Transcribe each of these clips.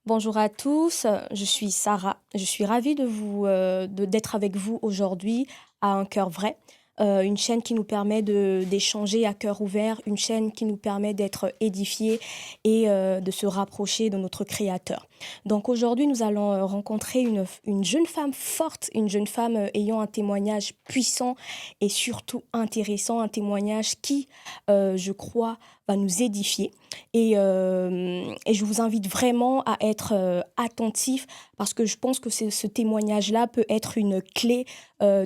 Bonjour à tous, je suis Sarah. Je suis ravie d'être avec vous aujourd'hui à Un cœur vrai, une chaîne qui nous permet d'échanger à cœur ouvert, une chaîne qui nous permet d'être édifiés et de se rapprocher de notre Créateur. Donc aujourd'hui, nous allons rencontrer une jeune femme forte, une jeune femme ayant un témoignage puissant et surtout intéressant, un témoignage qui, je crois, va nous édifier. Et je vous invite vraiment à être attentif parce que je pense que ce témoignage-là peut être une clé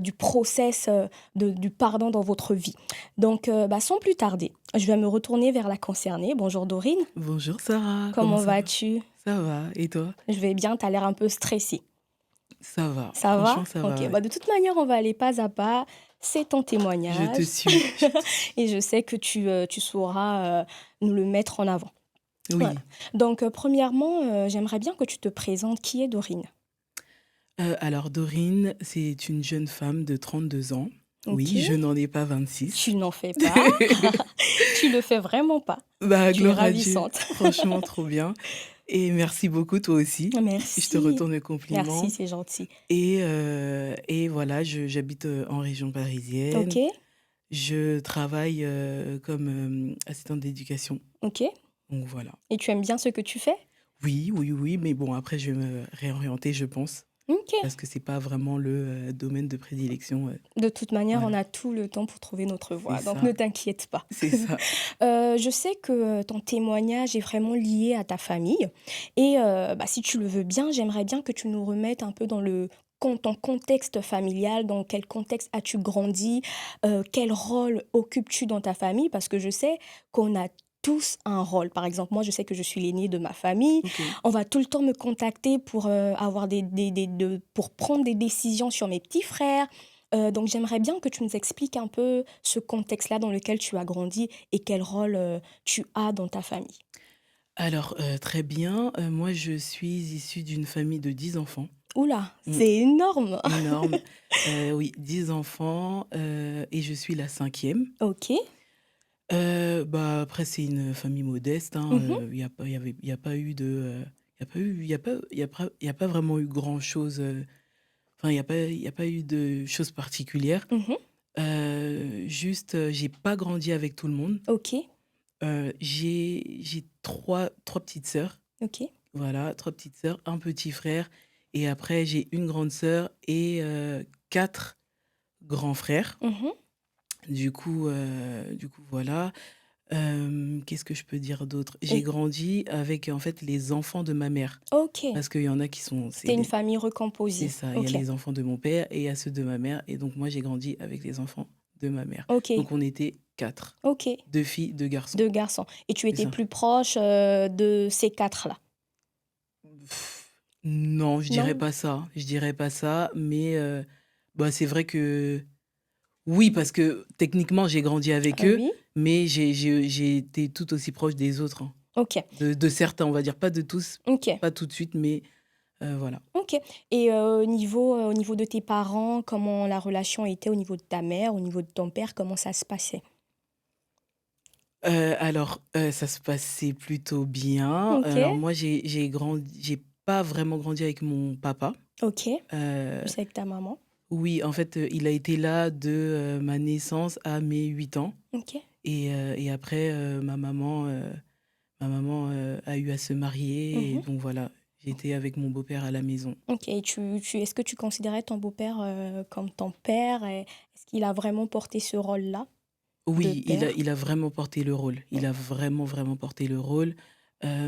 du process du pardon dans votre vie. Donc, sans plus tarder, je vais me retourner vers la concernée. Bonjour Dorine, Bonjour Sarah, comment comment ça va? vas-tu? Ça va, et toi? Je vais bien, tu as l'air un peu stressée. Ça va, Ça va? franchement ça Ok, va, ouais. de toute manière, on va aller pas à pas. C'est ton Je te témoignage suis, je te suis. et je sais que tu sauras nous le mettre en avant. Voilà. Oui. Donc, premièrement, j'aimerais bien que tu te présentes. Qui est Dorine? Alors Dorine, c'est une jeune femme de 32 ans. Ok, Oui, je n'en ai pas 26. tu n'en fais pas. Tu le fais vraiment pas. Bah, Tu es gloire à Dieu, ravissante. franchement trop bien. Et merci beaucoup toi aussi. Je te Merci. retourne le Merci, compliment. c'est gentil. Et voilà, j'habite en région Ok, parisienne. Je travaille comme assistante d'éducation. ok. Donc voilà. Et tu aimes bien ce que tu fais? Oui, oui, oui, mais bon, après, je vais me réorienter, je pense, Ok. parce que c'est pas vraiment le domaine de prédilection. De toute manière, on Voilà, a tout le temps pour trouver notre c'est voie, donc ça, ne t'inquiète pas. c'est ça. Je sais que ton témoignage est vraiment lié à ta famille et si tu le veux bien, j'aimerais bien que tu nous remettes un peu dans ton contexte familial, dans quel contexte as-tu grandi, quel rôle occupes-tu dans ta famille? Parce que je sais qu'on a tous un rôle. Par exemple, moi, je sais que je suis l'aînée de ma famille. Ok. On va tout le temps me contacter pour, avoir pour prendre des décisions sur mes petits frères. Donc j'aimerais bien que tu nous expliques un peu ce contexte-là dans lequel tu as grandi et quel rôle, tu as dans ta famille. Alors, très bien. Moi, je suis issue d'une famille de 10 enfants. Oula, Mm, c'est énorme! énorme. Oui, 10 enfants, et je suis la cinquième. OK. Bah, après, c'est une famille modeste, hein. Mmh. Il y a pas eu de, il y a pas eu, il y a pas vraiment eu grand-chose. Enfin, il y a pas eu de choses particulières. Mmh. Juste, j'ai pas grandi avec tout le monde. OK, J'ai trois petites sœurs, OK. voilà, 3 petites sœurs, un petit frère et après j'ai une grande sœur et 4 grands frères. Mmh. Du coup, voilà. Qu'est-ce que je peux dire d'autre? J'ai Et grandi avec, en fait, les enfants de ma mère OK, parce qu'il y en a qui sont c'était une famille c'est recomposée. ça, il y a OK, les enfants de mon père et il y a ceux de ma mère et donc moi j'ai grandi avec les enfants de ma mère. OK, Donc on était 4, OK. 2 filles, 2 garçons, 2 garçons et tu c'est étais ça. plus proche, de ces 4 là? Pff, non, Non? je dirais pas ça, mais bah, c'est vrai que oui, parce que techniquement j'ai grandi avec eux, Oui? mais j'ai été tout aussi proche des autres, hein. OK, De certains, on va dire, pas de tous, OK. pas tout de suite, mais voilà. OK et au niveau de tes parents, comment la relation était au niveau de ta mère, au niveau de ton père, comment ça se passait? Alors, ça se passait plutôt bien. Alors OK, moi, j'ai pas vraiment grandi avec mon papa. OK, Heu, plus avec ta maman. oui, en fait, il a été là de, ma naissance à mes 8 ans OK, et après, ma maman, a eu à se marier et mmh, donc voilà, j'étais avec mon beau-père à la maison. OK et tu est-ce que tu considérais ton beau-père, comme ton père et est-ce qu'il a vraiment porté ce rôle-là de Oui, père? il a vraiment porté le rôle. Mmh. Il a vraiment, vraiment porté le rôle,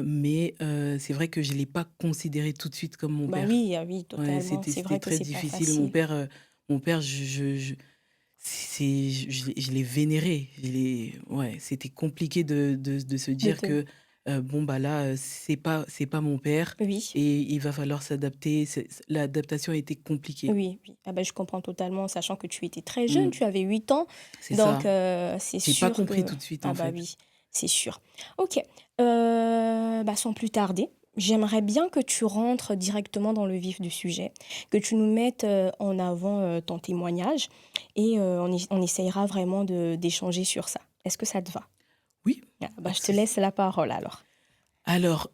mais c'est vrai que je l'ai pas considéré tout de suite comme mon Bah père. oui, ah oui, Ouais, totalement. C'est c'était vrai que très c'est pas difficile. facile. Mon père, je l'ai vénéré. Ouais, c'était compliqué de se De dire te que, bon, bah, là, c'est pas mon père Oui, et il va falloir s'adapter. L'adaptation a été compliquée. oui, oui. Ah bah, je comprends totalement, sachant que tu étais très jeune, Mmh, tu avais 8 ans, c'est donc ça. c'est J'ai pas sûr compris que tout de suite, ah en bah fait. oui, c'est sûr. OK, sans plus tarder, j'aimerais bien que tu rentres directement dans le vif du sujet, que tu nous mettes, en avant, ton témoignage et on essayera vraiment d'échanger sur ça. Est-ce que ça te va? Oui, Ah bah, pas de je te souci. laisse la parole alors. Alors,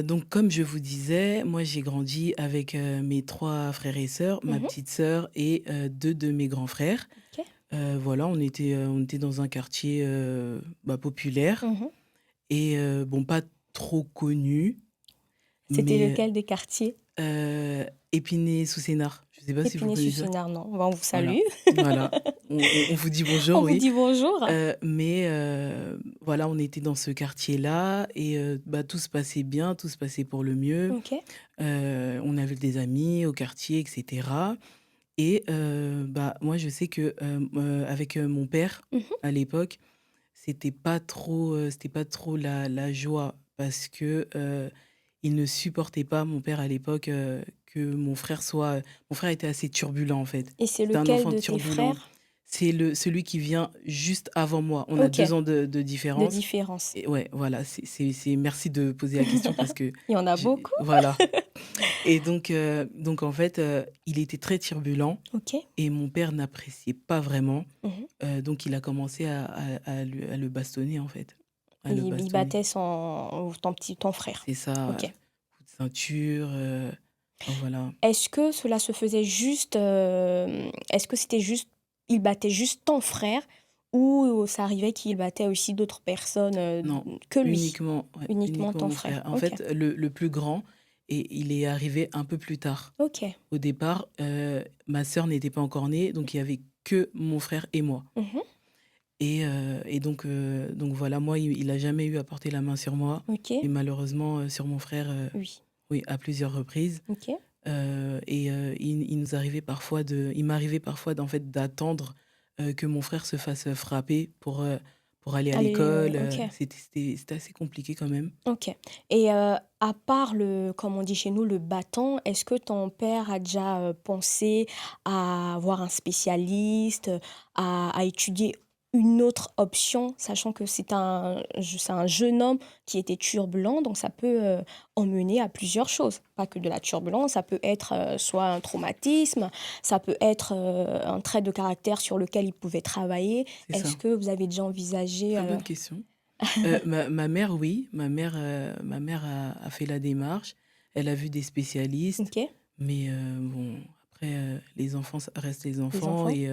donc comme je vous disais, moi j'ai grandi avec, mes 3 frères et sœurs, ma Mmh. petite sœur et 2 de mes grands frères. OK. Voilà, on était dans un quartier, bah, populaire Mmh. et bon, pas trop connu, C'était mais lequel des quartiers? Épinay-sous-Sénart. Je ne sais pas si vous connaissez? Épinay-sur-Sénart, non. Bah, on vous Voilà, salue. voilà. On vous dit bonjour, On vous oui. dit bonjour. Mais voilà, on était dans ce quartier-là et bah, tout se passait bien, tout se passait pour le mieux. OK. On avait des amis au quartier et cetera et bah, moi, je sais que, avec, mon père, Mmh. à l'époque, c'était pas trop la joie parce que, il ne supportait pas, mon père, à l'époque, que mon frère était assez turbulent, en fait. Et c'est C'était un lequel enfant de tes turbulent. frères? C'est celui qui vient juste avant moi. On a OK, 2 ans de de différence différence. et ouais, voilà, merci de poser la question parce que Il y en a j'ai beaucoup? voilà et donc en fait, il était très turbulent OK. et mon père n'appréciait pas vraiment, Mmh. donc il a commencé à le bastonner, en fait, à le Il bastonner. battait ton frère? C'est ça, OK. coup de ceinture, enfin voilà. Est-ce que cela se faisait juste, est-ce que c'était juste il battait juste ton frère ou ça arrivait qu'il battait aussi d'autres personnes, Non, que lui? uniquement, ouais, Uniquement uniquement ton mon frère? frère. En OK. fait, le plus grand et il est arrivé un peu plus tard. OK. Au départ, ma sœur n'était pas encore née, donc il y avait que mon frère et moi Mmh. et donc voilà, moi, il a jamais eu à porter la main sur moi OK. et malheureusement, sur mon frère, Oui. oui, à plusieurs reprises, OK. et il m'arrivait parfois d'en fait, d'attendre, que mon frère se fasse, frapper pour aller à Allez, l'école, OK. c'était assez compliqué quand même. OK. Et à part comme on dit chez nous, le bâton, est-ce que ton père a déjà, pensé à voir un spécialiste, à étudier une autre option? Sachant que c'est un jeune homme qui était turbulent, donc ça peut, emmener à plusieurs choses. Pas que de la turbulence, ça peut être, soit un traumatisme, ça peut être, un trait de caractère sur lequel il pouvait travailler. C'est Est-ce ça. que vous avez déjà envisagé, Très bonne question. Ma mère, oui, ma mère a fait la démarche. Elle a vu des spécialistes, OK, mais bon, après, les enfants, ça reste les les enfants enfants? et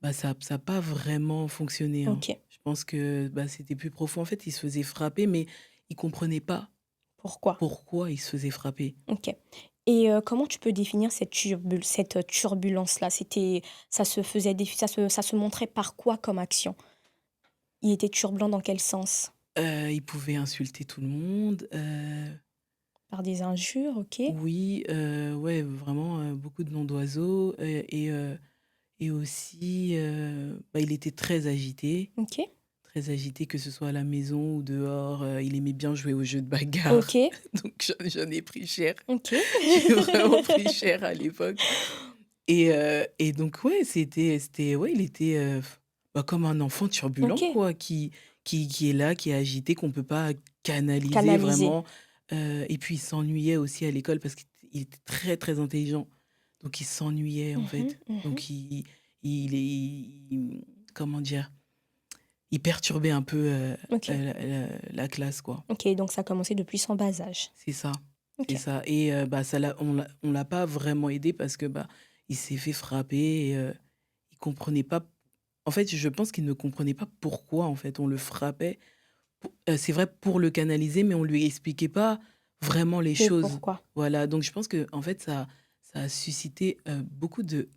bah, ça a pas vraiment fonctionné, hein. OK. Je pense que, bah, c'était plus profond. En fait, il se faisait frapper, mais il comprenait pas Pourquoi? pourquoi il se faisait frapper. OK. Et comment tu peux définir cette turbulence-là? Ça se montrait par quoi comme action? Il était turbulent dans quel sens? Il pouvait insulter tout le monde, Par des injures, OK. oui, ouais, vraiment, beaucoup de noms d'oiseaux, et aussi, bah, il était OK. très agité, que ce soit à la maison ou dehors, il aimait bien jouer aux jeux de bagarre, OK. donc j'en ai pris cher. OK. J'ai vraiment pris cher à l'époque et donc ouais, c'était ouais, il était, bah, comme un enfant turbulent OK. quoi, qui est là, qui est agité, qu'on peut pas canaliser Canaliser. vraiment, et puis il s'ennuyait aussi à l'école parce qu'il était très, très intelligent, donc il s'ennuyait en Mmh. fait. Mmh. Donc il comment dire? Il perturbait un peu, OK. la classe quoi. OK, donc ça a commencé depuis son bas âge. C'est ça, c'est OK. ça et bah, on l'a pas vraiment aidé parce que, bah, il s'est fait frapper et il comprenait pas. En fait, je pense qu'il ne comprenait pas pourquoi, en fait, on le frappait. C'est vrai pour le canaliser, mais on lui expliquait pas vraiment les Le choses. pourquoi. Voilà, donc je pense que en fait, ça a suscité, beaucoup de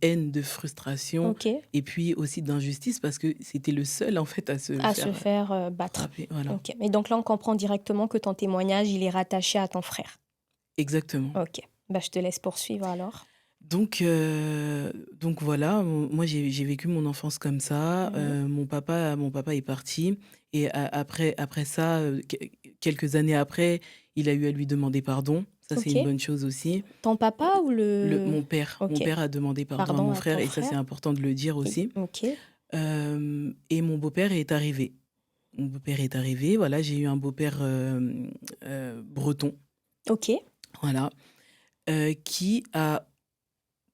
haine, de frustration OK. et puis aussi d'injustice parce que c'était le seul, en fait, à se À se faire, faire, battre. frapper. Voilà, OK. Et donc là, on comprend directement que ton témoignage, il est rattaché à ton frère. exactement. OK. Bah, je te laisse poursuivre alors. Donc voilà, moi j'ai vécu mon enfance comme ça, Mmh. mon papa est parti et après ça, quelques années après, il a eu à lui demander pardon. Ça, c'est une OK. bonne chose aussi. Ton papa ou Le le mon OK. père a demandé pardon à Pardon mon à frère ton et ça, c'est frère important de le dire et aussi. OK. Hem Et mon beau-père est arrivé. Mon beau-père est arrivé, voilà, j'ai eu un beau-père, breton, OK. voilà, qui a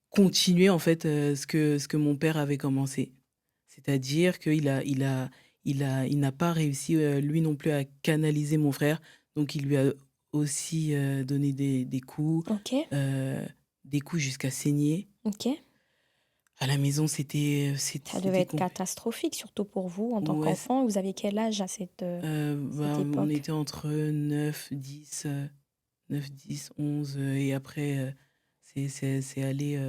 continué en fait, ce que mon père avait commencé. C'est-à-dire qu'il a il n'a pas réussi, lui non plus, à canaliser mon frère. Donc il lui a aussi, donné OK, heu, des coups jusqu'à saigner. OK. À la maison, Ça devait c'était être compli catastrophique, surtout pour vous en tant ouais, qu'enfant. Vous avez quel âge à cette bah, on époque? était entre 9, 10, 11, et après, c'est allé,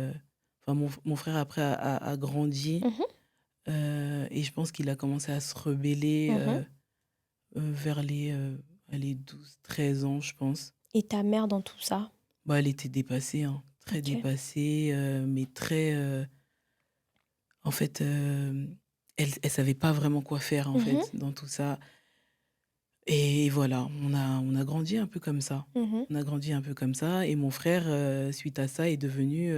enfin mon frère après a grandi, Mmh mh. et je pense qu'il a commencé à se rebeller, Mmh. vers les, allez 12, 13 ans, je pense. Et ta mère dans tout ça? Bah, elle était dépassée, hein, très OK. dépassée, mais très, en fait, elle savait pas vraiment quoi faire, en Mmh mh. fait, dans tout ça. Et voilà, on a grandi un peu comme ça. Mmh. On a grandi un peu comme ça et mon frère, suite à ça, est devenu,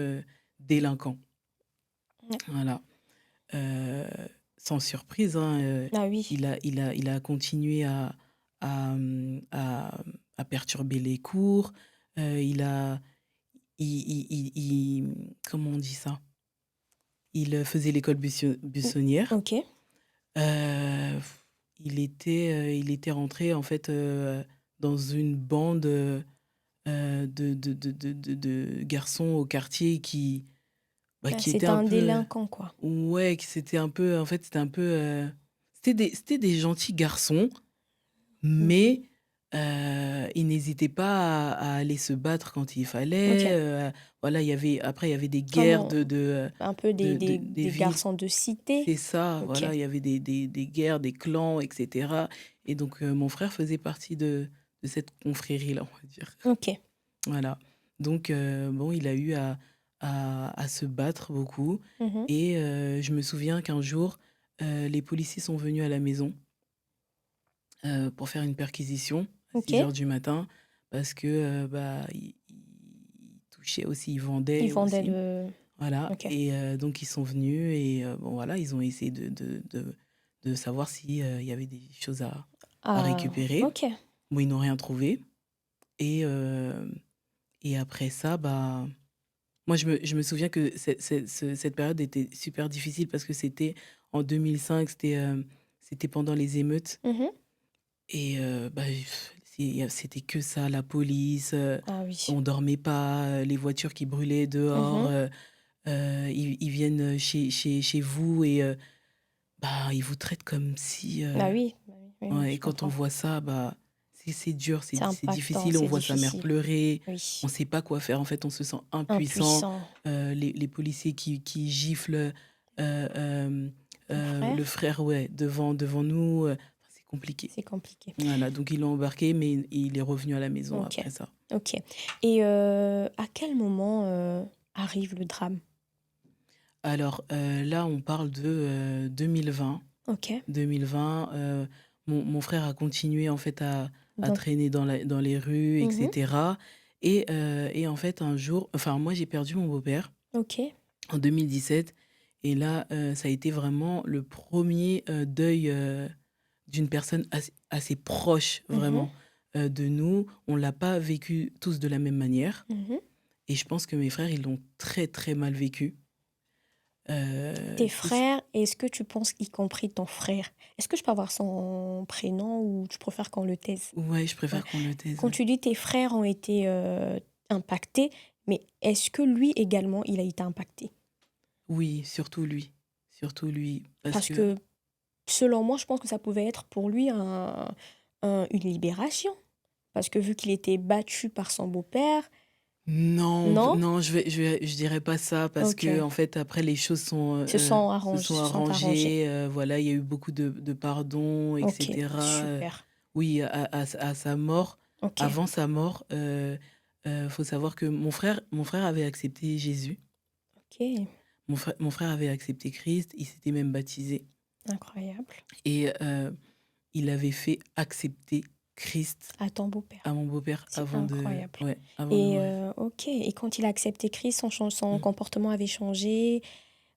délinquant. Ouais. Voilà, heu, sans surprise, hein, Ah oui. il a continué à perturber les cours, il a comment on dit ça? Il, faisait l'école Mmh. buissonnière. OK. Heu, il était rentré en fait, dans une bande, de garçons au quartier Ah, qui étaient c'était un un peu, délinquant, quoi. ouais, qui c'était un peu, en fait, c'était des gentils garçons, Mmh. mais ils n'hésitaient pas à aller se battre quand il fallait, OK. voilà, il y avait des guerres Comment un peu des des villes. garçons de cité? C'est ça, OK. voilà, il y avait des guerres, des clans et cetera, et donc mon frère faisait partie de cette confrérie-là, on va dire. OK. Voilà, donc bon, il a eu à se battre beaucoup, Mmh. et je me souviens qu'un jour, les policiers sont venus à la maison, pour faire une perquisition à six OK. heures du matin parce que, bah, ils touchaient aussi, ils Ils vendaient vendaient aussi. le Voilà, OK. et donc ils sont venus et bon, voilà, ils ont essayé de savoir si, il y avait des choses à Ah, récupérer. OK. Bon, ils n'ont rien trouvé, et après ça, bah, moi je me souviens que cette période était super difficile parce que c'était en 2005, c'était pendant les émeutes, Mmh. et bah, c'était que ça, la police, Ah oui. on dormait pas, les voitures qui brûlaient dehors, Mmh. ils viennent chez vous, et bah, ils vous traitent comme si, Ah oui, bah oui, oui, oui, ouais, je et quand on comprends. voit ça, bah, c'est dur, C'est c'est impactant, difficile. On c'est voit sa mère difficile. pleurer, Oui. on sait pas quoi faire, en fait, on se sent impuissant. Impuissant. Les policiers qui giflent, hem, Ton le frère? frère, ouais, devant nous, c'est compliqué. C'est compliqué. Voilà, donc ils l'ont embarqué, mais il est revenu à la maison OK, après ça. OK. Et à quel moment, arrive le drame? Alors, là, on parle de, 2020. OK. 2020, mon frère a continué, en fait, à Donc traîner dans les rues, et mmh. cetera, et en fait, un jour, enfin, moi, j'ai perdu mon beau-père OK. en 2017, et là, ça a été vraiment le premier deuil, d'une personne assez proche, Mmh. vraiment, de nous. On l'a pas vécu tous de la même manière, Mmh. et je pense que mes frères, ils l'ont très, très mal vécu. Tes Tous frères, est-ce que tu penses, y compris ton frère, est-ce que je peux avoir son prénom ou tu préfères qu'on le taise? Ouais, je Ouais. préfère qu'on le taise. Quand tu dis tes frères ont été, impactés, mais est-ce que lui également, il a été impacté? Oui, surtout lui, parce Parce que que selon moi, je pense que ça pouvait être pour lui une libération. Parce que vu qu'il était battu par son beau-père, non, non? non, je dirais pas ça parce que OK. en fait, après les choses se sont Se sont arrangés. arrangées, voilà, il y a eu beaucoup de pardons, et OK, cetera, super. oui, à sa mort. OK, Avant sa mort, faut savoir que mon frère avait accepté Jésus. OK, Mon frère avait accepté Christ, il s'était même baptisé, incroyable. et il avait fait accepter Christ À ton beau-père, à mon beau-père c'est incroyable. avant de Et mourir. OK, et quand il a accepté Christ, son Mmh. comportement avait changé,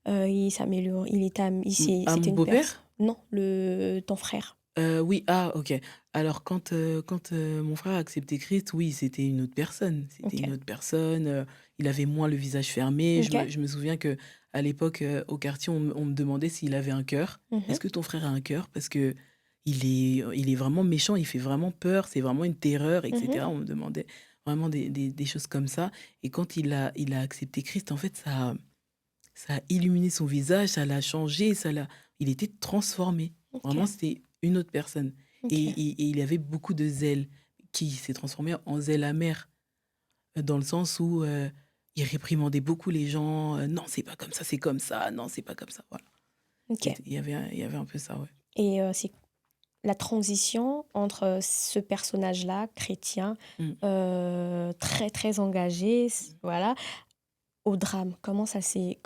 il s'améliore il était am il s'est À c'était mon une personne. beau-père? Non, ton frère. Oui, ah, OK. Alors quand mon frère a accepté Christ, oui, c'était une autre personne. C'était une OK. autre personne, il avait moins le visage fermé. Je OK. me je me souviens que à l'époque, au quartier, on me demandait s'il avait un cœur. Mhm. Est-ce que ton frère a un cœur? Parce que il est vraiment méchant, il fait vraiment peur, c'est vraiment une terreur, et Mhm. cetera. On me demandait vraiment des choses comme ça, et quand il a accepté Christ, en fait, ça a illuminé son visage, ça l'a changé, il était transformé. Ok, Vraiment, c'était une autre personne, ok, et il avait beaucoup de zèle qui s'est transformé en zèle amer, dans le sens où, il réprimandait beaucoup les gens, «Non, c'est pas comme ça, c'est comme ça. Non, c'est pas comme ça». Voilà. ok. Il y avait un peu ça, ouais. Et c'est la transition entre ce personnage-là, chrétien, Mmh. très très engagé, Mmh. voilà, au drame. Comment ça s'est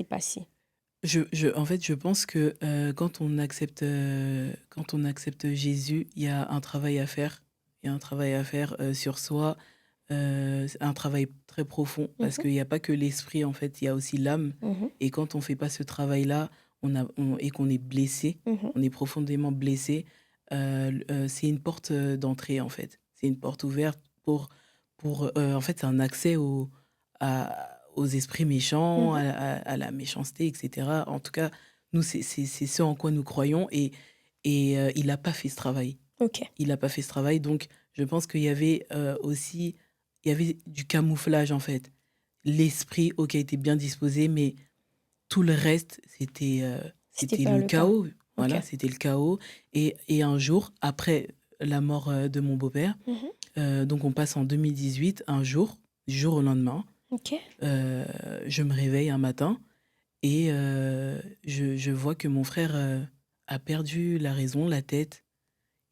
passé? En fait, je pense que, quand on accepte Jésus, il y a un travail à faire. Il y a un travail à faire, sur soi, c'est un travail très profond, parce Mhm. qu'il y a pas que l'esprit, en fait, il y a aussi l'âme, Mhm. et quand on fait pas ce travail-là, et qu'on est blessé, Mhm. on est profondément blessé, c'est une porte, d'entrée, en fait. C'est une porte ouverte en fait, c'est un accès aux esprits méchants, Mhm. à la méchanceté, et cetera. En tout cas, nous, c'est ce en quoi nous croyons, et il a pas fait ce travail. Ok, Il a pas fait ce travail, donc je pense qu'il y avait, aussi il y avait du camouflage, en fait. L'esprit, OK, était bien disposé, mais tout le reste, c'était c'était pas le le cas. chaos. Ok. Voilà, c'était le chaos, et un jour, après la mort, de mon beau-père, Mhm. donc on passe en 2018, un jour, du jour au lendemain, Ok, Heu, je me réveille un matin, et je vois que mon frère, a perdu la raison, la tête.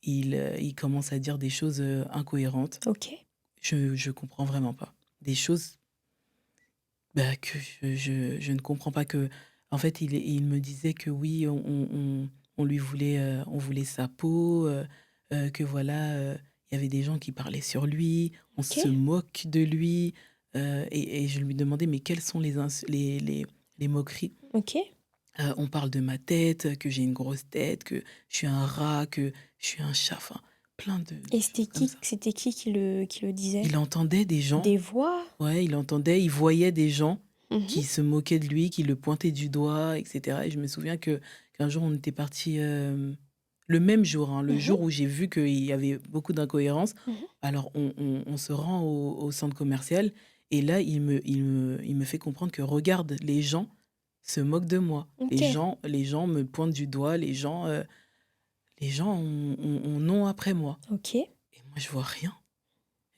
Il commence à dire des choses, incohérentes. ok, Je comprends vraiment pas. Des choses, bah, que je ne comprends pas, que en fait, il me disait que oui, on lui voulait, on voulait sa peau, que voilà, il y avait des gens qui parlaient sur lui, on ok, se moque de lui, et je lui demandais: «Mais quelles sont les moqueries?» ok. On parle de ma tête, que j'ai une grosse tête, que je suis un rat, que je suis un chat, enfin, plein de Et choses comme ça. c'était qui qui le disait? Il entendait des gens. Des voix? Ouais, il entendait, il voyait des gens Mhm. qui se moquaient de lui, qui le pointaient du doigt, et cetera, et je me souviens qu'un jour, on était partis, le même jour, hein, le Mhm. jour où j'ai vu qu'il y avait beaucoup d'incohérences. Mhm. Alors on se rend au centre commercial, et là, il me fait comprendre que: «Regarde, les gens se moquent de moi. Ok, Les gens me pointent du doigt, les gens ont nom après moi», ok. et moi, je vois rien.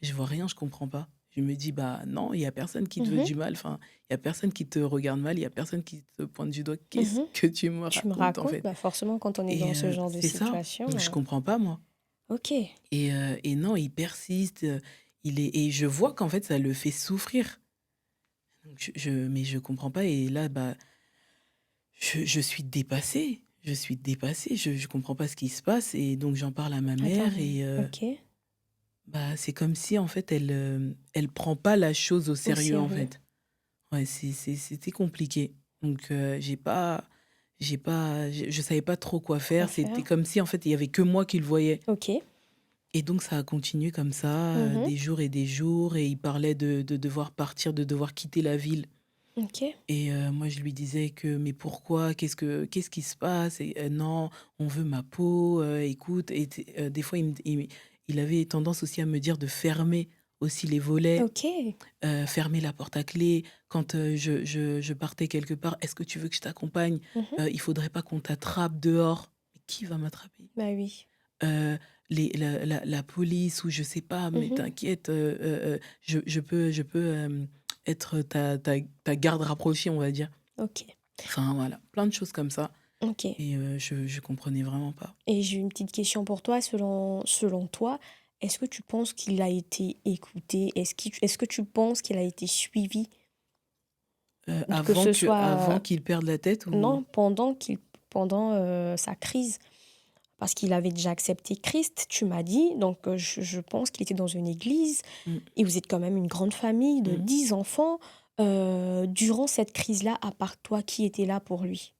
Je vois rien, je comprends pas. Je me dis: «Bah, non, il y a personne qui te veut Mhm. du mal, enfin, il y a personne qui te regarde mal, il y a personne qui te pointe du doigt. Qu'est-ce Mhm. que tu me Tu me racontes, en racontes, fait?» bah forcément, quand on est Et dans ce genre de c'est ça, situation. donc je comprends pas, moi, Ok, et non, il persiste, et je vois qu'en fait, ça le fait souffrir. Donc mais je comprends pas, et là, bah, je suis dépassée. Je suis dépassée, je comprends pas ce qui se passe, et donc j'en parle à ma attends, mère, mais et ok, bah, c'est comme si, en fait, elle prend pas la chose au au sérieux, en sérieux. fait. Ouais, c'était compliqué. Donc j'ai pas je savais pas trop quoi Quoi faire. C'était faire? comme si, en fait, il y avait que moi qui le voyais, Ok. et donc ça a continué comme ça, Mhm. des jours et des jours, et il parlait de devoir partir, de devoir quitter la ville, Ok. et moi je lui disais que: «Mais pourquoi? Qu'est-ce qui se passe?» Et «Non, on veut ma peau, écoute», et des fois il avait tendance aussi à me dire de fermer aussi les volets, Ok. fermer la porte à clé. Quand, je partais quelque part: «Est-ce que tu veux que je t'accompagne? Mhm. Il faudrait pas qu'on t'attrape dehors». Mais qui va m'attraper? Bah oui. Heu, la police, ou je sais pas, mais Mhm. t'inquiète, je peux, être ta garde rapprochée, on va dire. Ok. Enfin voilà, plein de choses comme ça, Ok. et je comprenais vraiment pas. Et j'ai une petite question pour toi. Selon toi, est-ce que tu penses qu'il a été écouté? Est-ce que tu penses qu'il a été suivi? Que ce Avant soit, qu'il perde la tête, ou? non, pendant sa crise. Parce qu'il avait déjà accepté Christ, tu m'as dit. Donc, je pense qu'il était dans une église. Mmh, Et vous êtes quand même une grande famille de mmh. 10 enfants. Durant cette crise-là, à part toi, qui était là pour lui?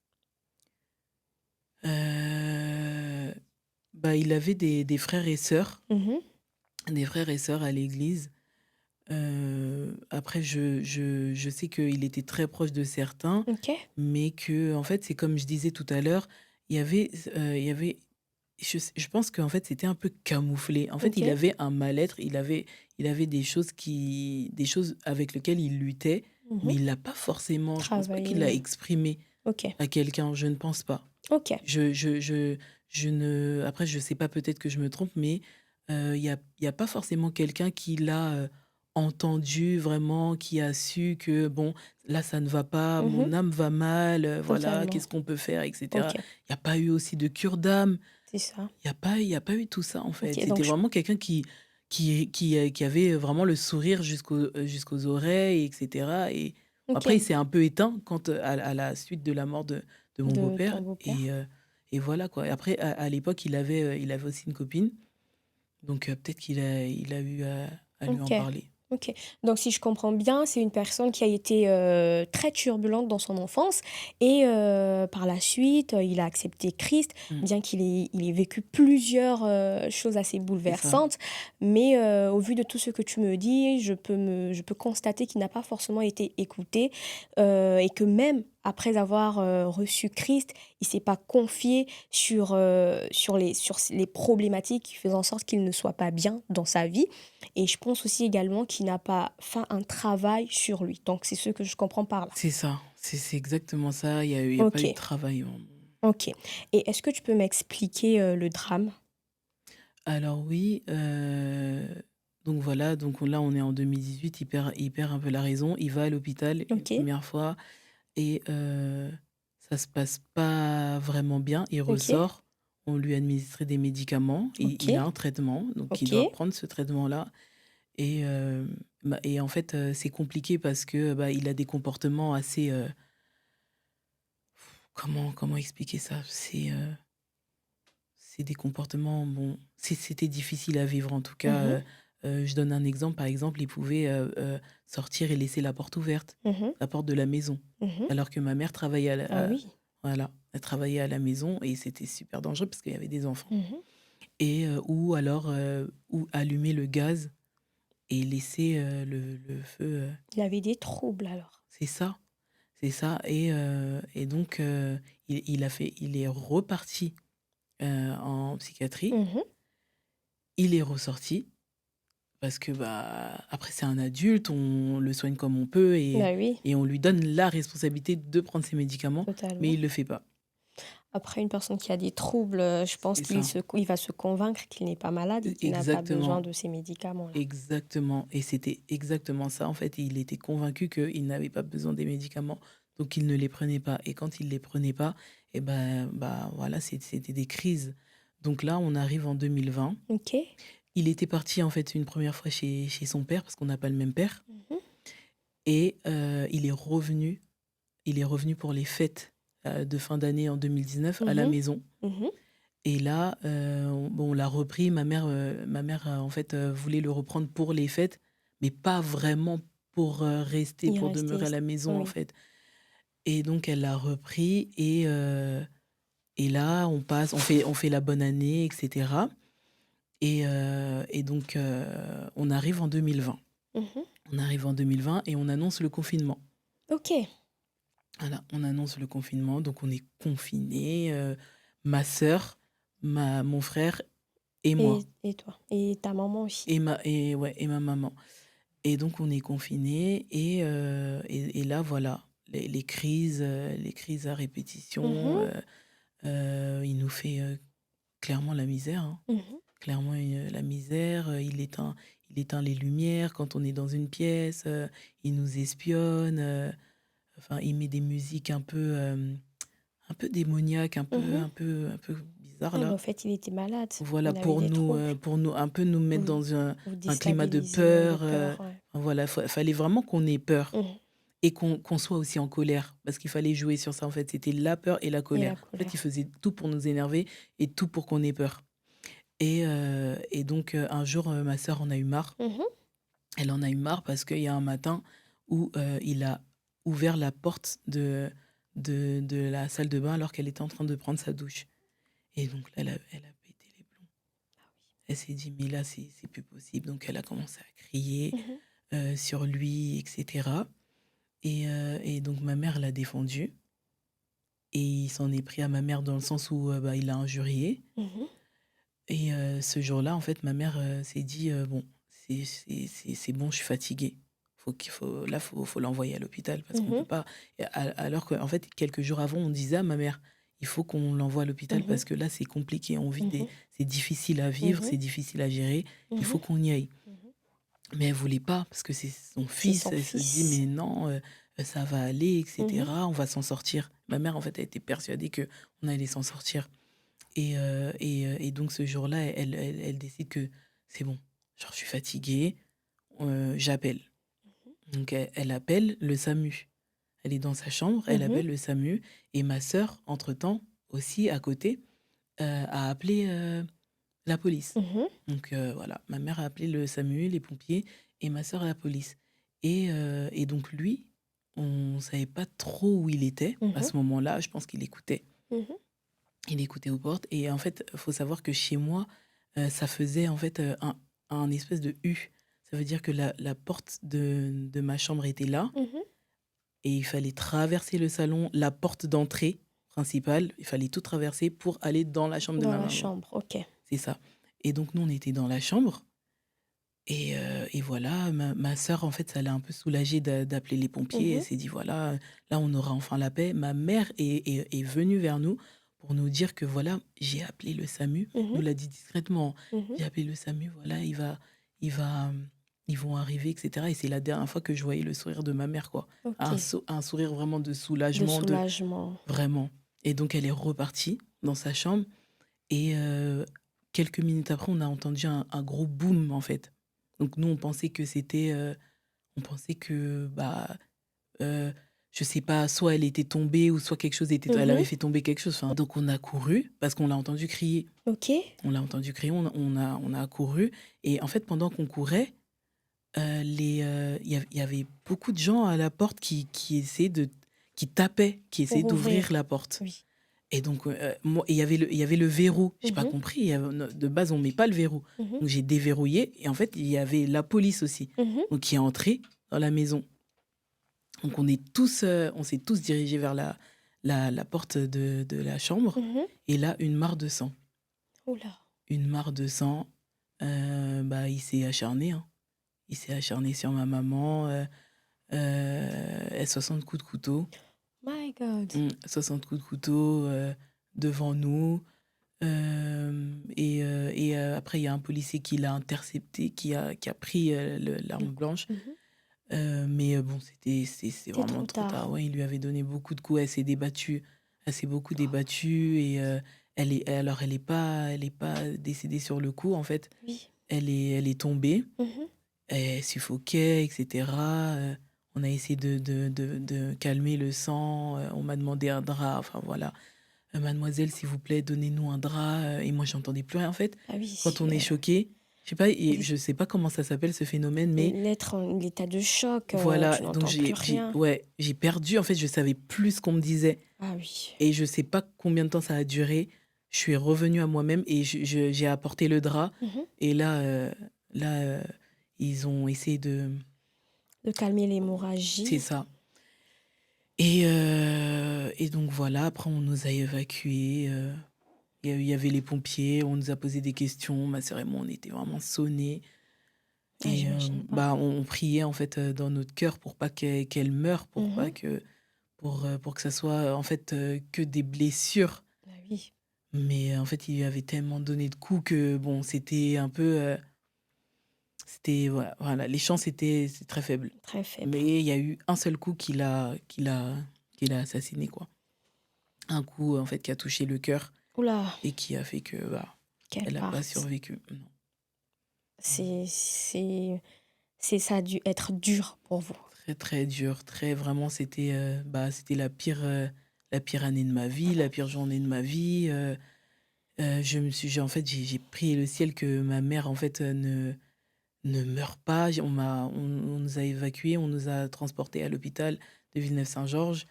Heu, Bah, il avait des frères et sœurs. Mhm. Des frères et sœurs à l'église, Après je sais qu'il était très proche de certains, OK, mais que en fait, c'est comme je disais tout à l'heure, il y avait je pense qu'en fait, c'était un peu camouflé. En fait, il OK. avait un mal-être, il avait des choses avec lesquelles il luttait, mais Mmh. il l'a pas forcément je pense pas qu'il l'a Travailler, exprimé OK, à quelqu'un, je ne pense pas. OK. Je ne après je sais pas, peut-être que je me trompe, mais il y a pas forcément quelqu'un qui l'a, entendu vraiment, qui a su que bon, là ça ne va pas, mon Mmh. âme va mal, voilà, Totalement. qu'est-ce qu'on peut faire et cetera. OK, Il y a pas eu aussi de cure d'âme, c'est ça. il y a pas eu tout ça en fait. OK, C'était donc je vraiment quelqu'un qui avait vraiment le sourire jusqu'aux oreilles et cetera et après il OK, s'est un peu éteint quand, à la suite de la mort de mon de beau-père ton beau-père. et voilà quoi et après à l'époque, il avait aussi une copine, donc peut-être il a eu à lui en OK. parler. OK. Donc si je comprends bien, c'est une personne qui a été, très turbulente dans son enfance et par la suite, il a accepté Christ, Mmh, bien qu'il ait vécu plusieurs, choses assez c'est ça. bouleversantes. Mais au vu de tout ce que tu me dis, je peux constater qu'il n'a pas forcément été écouté, et que même après avoir, reçu Christ, il s'est pas confié sur les problématiques qui faisaient en sorte qu'il ne soit pas bien dans sa vie. Et je pense aussi également qu'il n'a pas fait un travail sur lui. Donc c'est ce que je comprends par là. C'est ça, c'est exactement ça, il y a pas eu de OK, travail en OK. Et est-ce que tu peux m'expliquer, le drame? alors oui, donc voilà, donc là, on est en 2018, il perd un peu la raison, il va à l'hôpital une OK, première fois et ça se passe pas vraiment bien. Il OK, ressort, on lui a administré des médicaments, il a OK, un traitement, donc il doit OK. prendre ce traitement-là et et en fait, c'est compliqué parce que, bah, il a des comportements assez, comment expliquer ça? C'est des comportements, bon, c'était difficile à vivre en tout cas, Mmh. je donne un exemple, par exemple, il pouvait, sortir et laisser la porte ouverte, Mmh. la porte de la maison, Mmh. alors que ma mère travaillait Ah oui. voilà, elle travaillait à la maison et c'était super dangereux parce qu'il y avait des enfants Mmh. et ou alors, ou allumer le gaz et laisser, le feu, Il avait des troubles alors? c'est ça, c'est ça et donc il est reparti, en psychiatrie. Mmh. Il est ressorti parce que, bah, après c'est un adulte, on le soigne comme on peut Bah oui, et on lui donne la responsabilité de prendre ses médicaments, mais totalement. il le fait pas. Après une personne qui a des troubles, je pense C'est ça. il va se convaincre qu'il n'est pas malade et qu'il n'a pas besoin Exactement, de ces médicaments-là. exactement et c'était exactement ça, en fait. Il était convaincu qu'il n'avait pas besoin des médicaments, donc il ne les prenait pas et quand il les prenait pas et ben, bah, voilà, c'était des crises. Donc là, on arrive en 2020. OK. Il était parti, en fait, une première fois chez son père parce qu'on n'a pas le même père Mmh. et il est revenu pour les fêtes, de fin d'année en 2019 à la Mmh. maison Mmh. et là, on l'a repris. Ma mère, en fait, voulait le reprendre pour les fêtes, mais pas vraiment pour, rester, Il pour restait demeurer à s la maison, en Oui. fait et donc elle l'a repris et là, on fait la bonne année et cetera et donc on arrive en 2020. Mmh. On arrive en 2020 et on annonce le confinement. OK. Voilà, on annonce le confinement, donc on est confinés, ma sœur, mon frère et moi Et toi? Et ta maman aussi? et ouais et ma maman et donc on est confinés et là voilà, les crises à répétition, Mmh. il nous fait, clairement la misère, hein. Mmh. Clairement, la misère, il éteint les lumières quand on est dans une pièce, il nous espionne, enfin il met des musiques un peu démoniaque, Mmh. un peu bizarre Ah mais là. en fait, il était malade. Voilà Il avait des troubles. pour nous un peu nous mettre Vous dans vous un climat de déstabiliser, de peur, peur, ouais. enfin voilà, fallait vraiment qu'on ait peur Mmh. et qu'on soit aussi en colère parce qu'il fallait jouer sur ça en fait, c'était la peur et la Et la colère. En fait, il colère. faisait tout pour nous énerver et tout pour qu'on ait peur et donc un jour, ma sœur en a eu marre. Mmh. Elle en a eu marre parce qu'il y a un matin où, il a ouvert la porte de la salle de bain alors qu'elle était en train de prendre sa douche et donc là, elle a pété les plombs. Elle s'est dit: «Mais là, c'est plus possible», donc elle a commencé à crier, Mmh mh. sur lui, etc. Et donc ma mère l'a défendu. Et il s'en est pris à ma mère dans le sens où bah, il l'a injurié. Mhm. Et ce jour-là, en fait, ma mère s'est dit, bon, c'est bon, je suis fatiguée. Faut l'envoyer à l'hôpital parce qu'on peut Mhm. pas. Alors qu'en fait, quelques jours avant, on disait à ma mère, il faut qu'on l'envoie à l'hôpital Mhm. parce que là, c'est compliqué. On vit Mhm. c'est difficile à vivre, Mhm. c'est difficile à gérer. Il faut Mhm. qu'on y aille. Mhm. Mais elle voulait pas parce que c'est son C'est fils. son Elle se dit, fils. mais non, ça va aller, Mhm. etc. On va s'en sortir. Ma mère, en fait, a été persuadée que on allait s'en sortir. Et donc ce jour-là, elle décide que c'est bon, genre je suis fatiguée, j'appelle. Donc elle appelle le SAMU. Elle est dans sa chambre, elle Mhm. appelle le SAMU. Et ma sœur, entre-temps, aussi à côté, a appelé la police. Mhm. Donc voilà, ma mère a appelé le SAMU, les pompiers, et ma sœur la police. Et donc lui, on savait pas trop où il était à Mhm. ce moment-là. Je pense qu'il écoutait. Mhm. Il écoutait aux portes. Et en fait, il faut savoir que chez moi, ça faisait en fait un espèce de U. Ça veut dire que la porte de ma chambre était là Mhm. et il fallait traverser le salon, la porte d'entrée principale. Il fallait tout traverser pour aller dans la chambre de Dans ma la maman. chambre, ok. C'est ça. Et donc, nous, on était dans la chambre. Et voilà, ma sœur, en fait, ça l'a un peu soulagée d'appeler les pompiers. Elle Mhm. s'est dit, voilà, là, on aura enfin la paix. Ma mère est venue vers nous pour nous dire que, voilà, j'ai appelé le SAMU. Mhm. Nous l'a dit discrètement. Mhm. J'ai appelé le SAMU, voilà, il va, ils vont arriver, etc. Et c'est la dernière fois que je voyais le sourire de ma mère, quoi. Ok. Un sourire vraiment de De soulagement, soulagement. vraiment. Et donc, elle est repartie dans sa chambre. Et quelques minutes après, on a entendu un gros boom, en fait. Donc nous, on pensait que c'était... on pensait que, bah, je sais pas, soit elle était tombée ou soit quelque chose était... Elle Mhm. avait fait tomber quelque chose. Enfin, donc on a couru parce qu'on l'a entendu crier. Ok. On l'a entendu crier, on a couru. Et en fait, pendant qu'on courait, il y avait beaucoup de gens à la porte qui essayaient de... qui tapaient, qui essayaient Pour d'ouvrir ouvrir. la porte. Oui. Et donc, moi, il y avait le verrou. J'ai pas Mhm. compris. De base, on met pas le verrou. Mhm. Donc, j'ai déverrouillé. Et en fait, il y avait la police aussi. Mhm. Donc, qui est entrée dans la maison. Donc, on s'est tous dirigés vers la porte de la chambre. Mhm. Et là, une mare de sang. Oula. Une mare de sang. Bah, il s'est acharné, hein. Il s'est acharné sur ma maman. 60 coups de couteau. My God. 60 coups de couteau devant nous. Après, il y a un policier qui l'a intercepté, qui a pris Le l'arme coup. blanche. Mhm. Mais bon, c'est C'est vraiment trop trop tard. tard. Ouais, il lui avait donné beaucoup de coups. Elle s'est débattue. Elle s'est beaucoup débattue. Et elle est pas décédée sur le coup, en fait. Oui. Elle est tombée. Mhm. Elle suffoquait, etc. On a essayé de calmer le sang. On m'a demandé un drap. Enfin, voilà. Mademoiselle, s'il vous plaît, donnez-nous un drap. Et moi, j'entendais plus rien, en fait. Ah Quand oui. on est choqué, je sais pas, Les- je sais pas comment ça s'appelle ce phénomène, mais L'être en état de choc, voilà. tu Donc n'entends plus rien. ouais, j'ai perdu. En fait, je savais plus ce qu'on me disait Ah oui. et je sais pas combien de temps ça a duré. Je suis revenue à moi-même et j'ai apporté le drap. Mhm. Et là, ils ont essayé de, De calmer c'est l'hémorragie. ça. Et donc voilà. Après, on nous a évacués. Il y avait les pompiers, on nous a posé des questions, ma sœur et moi, on était vraiment sonnés. Ah, Et j'imagine pas. bah, on priait en fait dans notre cœur pour pas qu'elle meure, Mhm. pour que ça soit en fait que des blessures. Ah oui. Mais en fait, il lui avait tellement donné de coups que bon, c'était un peu, c'était voilà, les chances c'est très faible. Très faible. Mais il y a eu un seul coup qui l'a assassiné quoi. Un coup en fait qui a touché le cœur Oula, et qui a fait que bah, quelle elle n'a pas part. survécu. Non. Ça a dû être dur pour vous. Très, très dur, très vraiment, c'était la pire année de ma vie, la pire journée de ma vie. En fait, j'ai prié le ciel que ma mère, en fait, ne meure pas. On nous a évacués, on nous a transportés à l'hôpital de Villeneuve-Saint-Georges.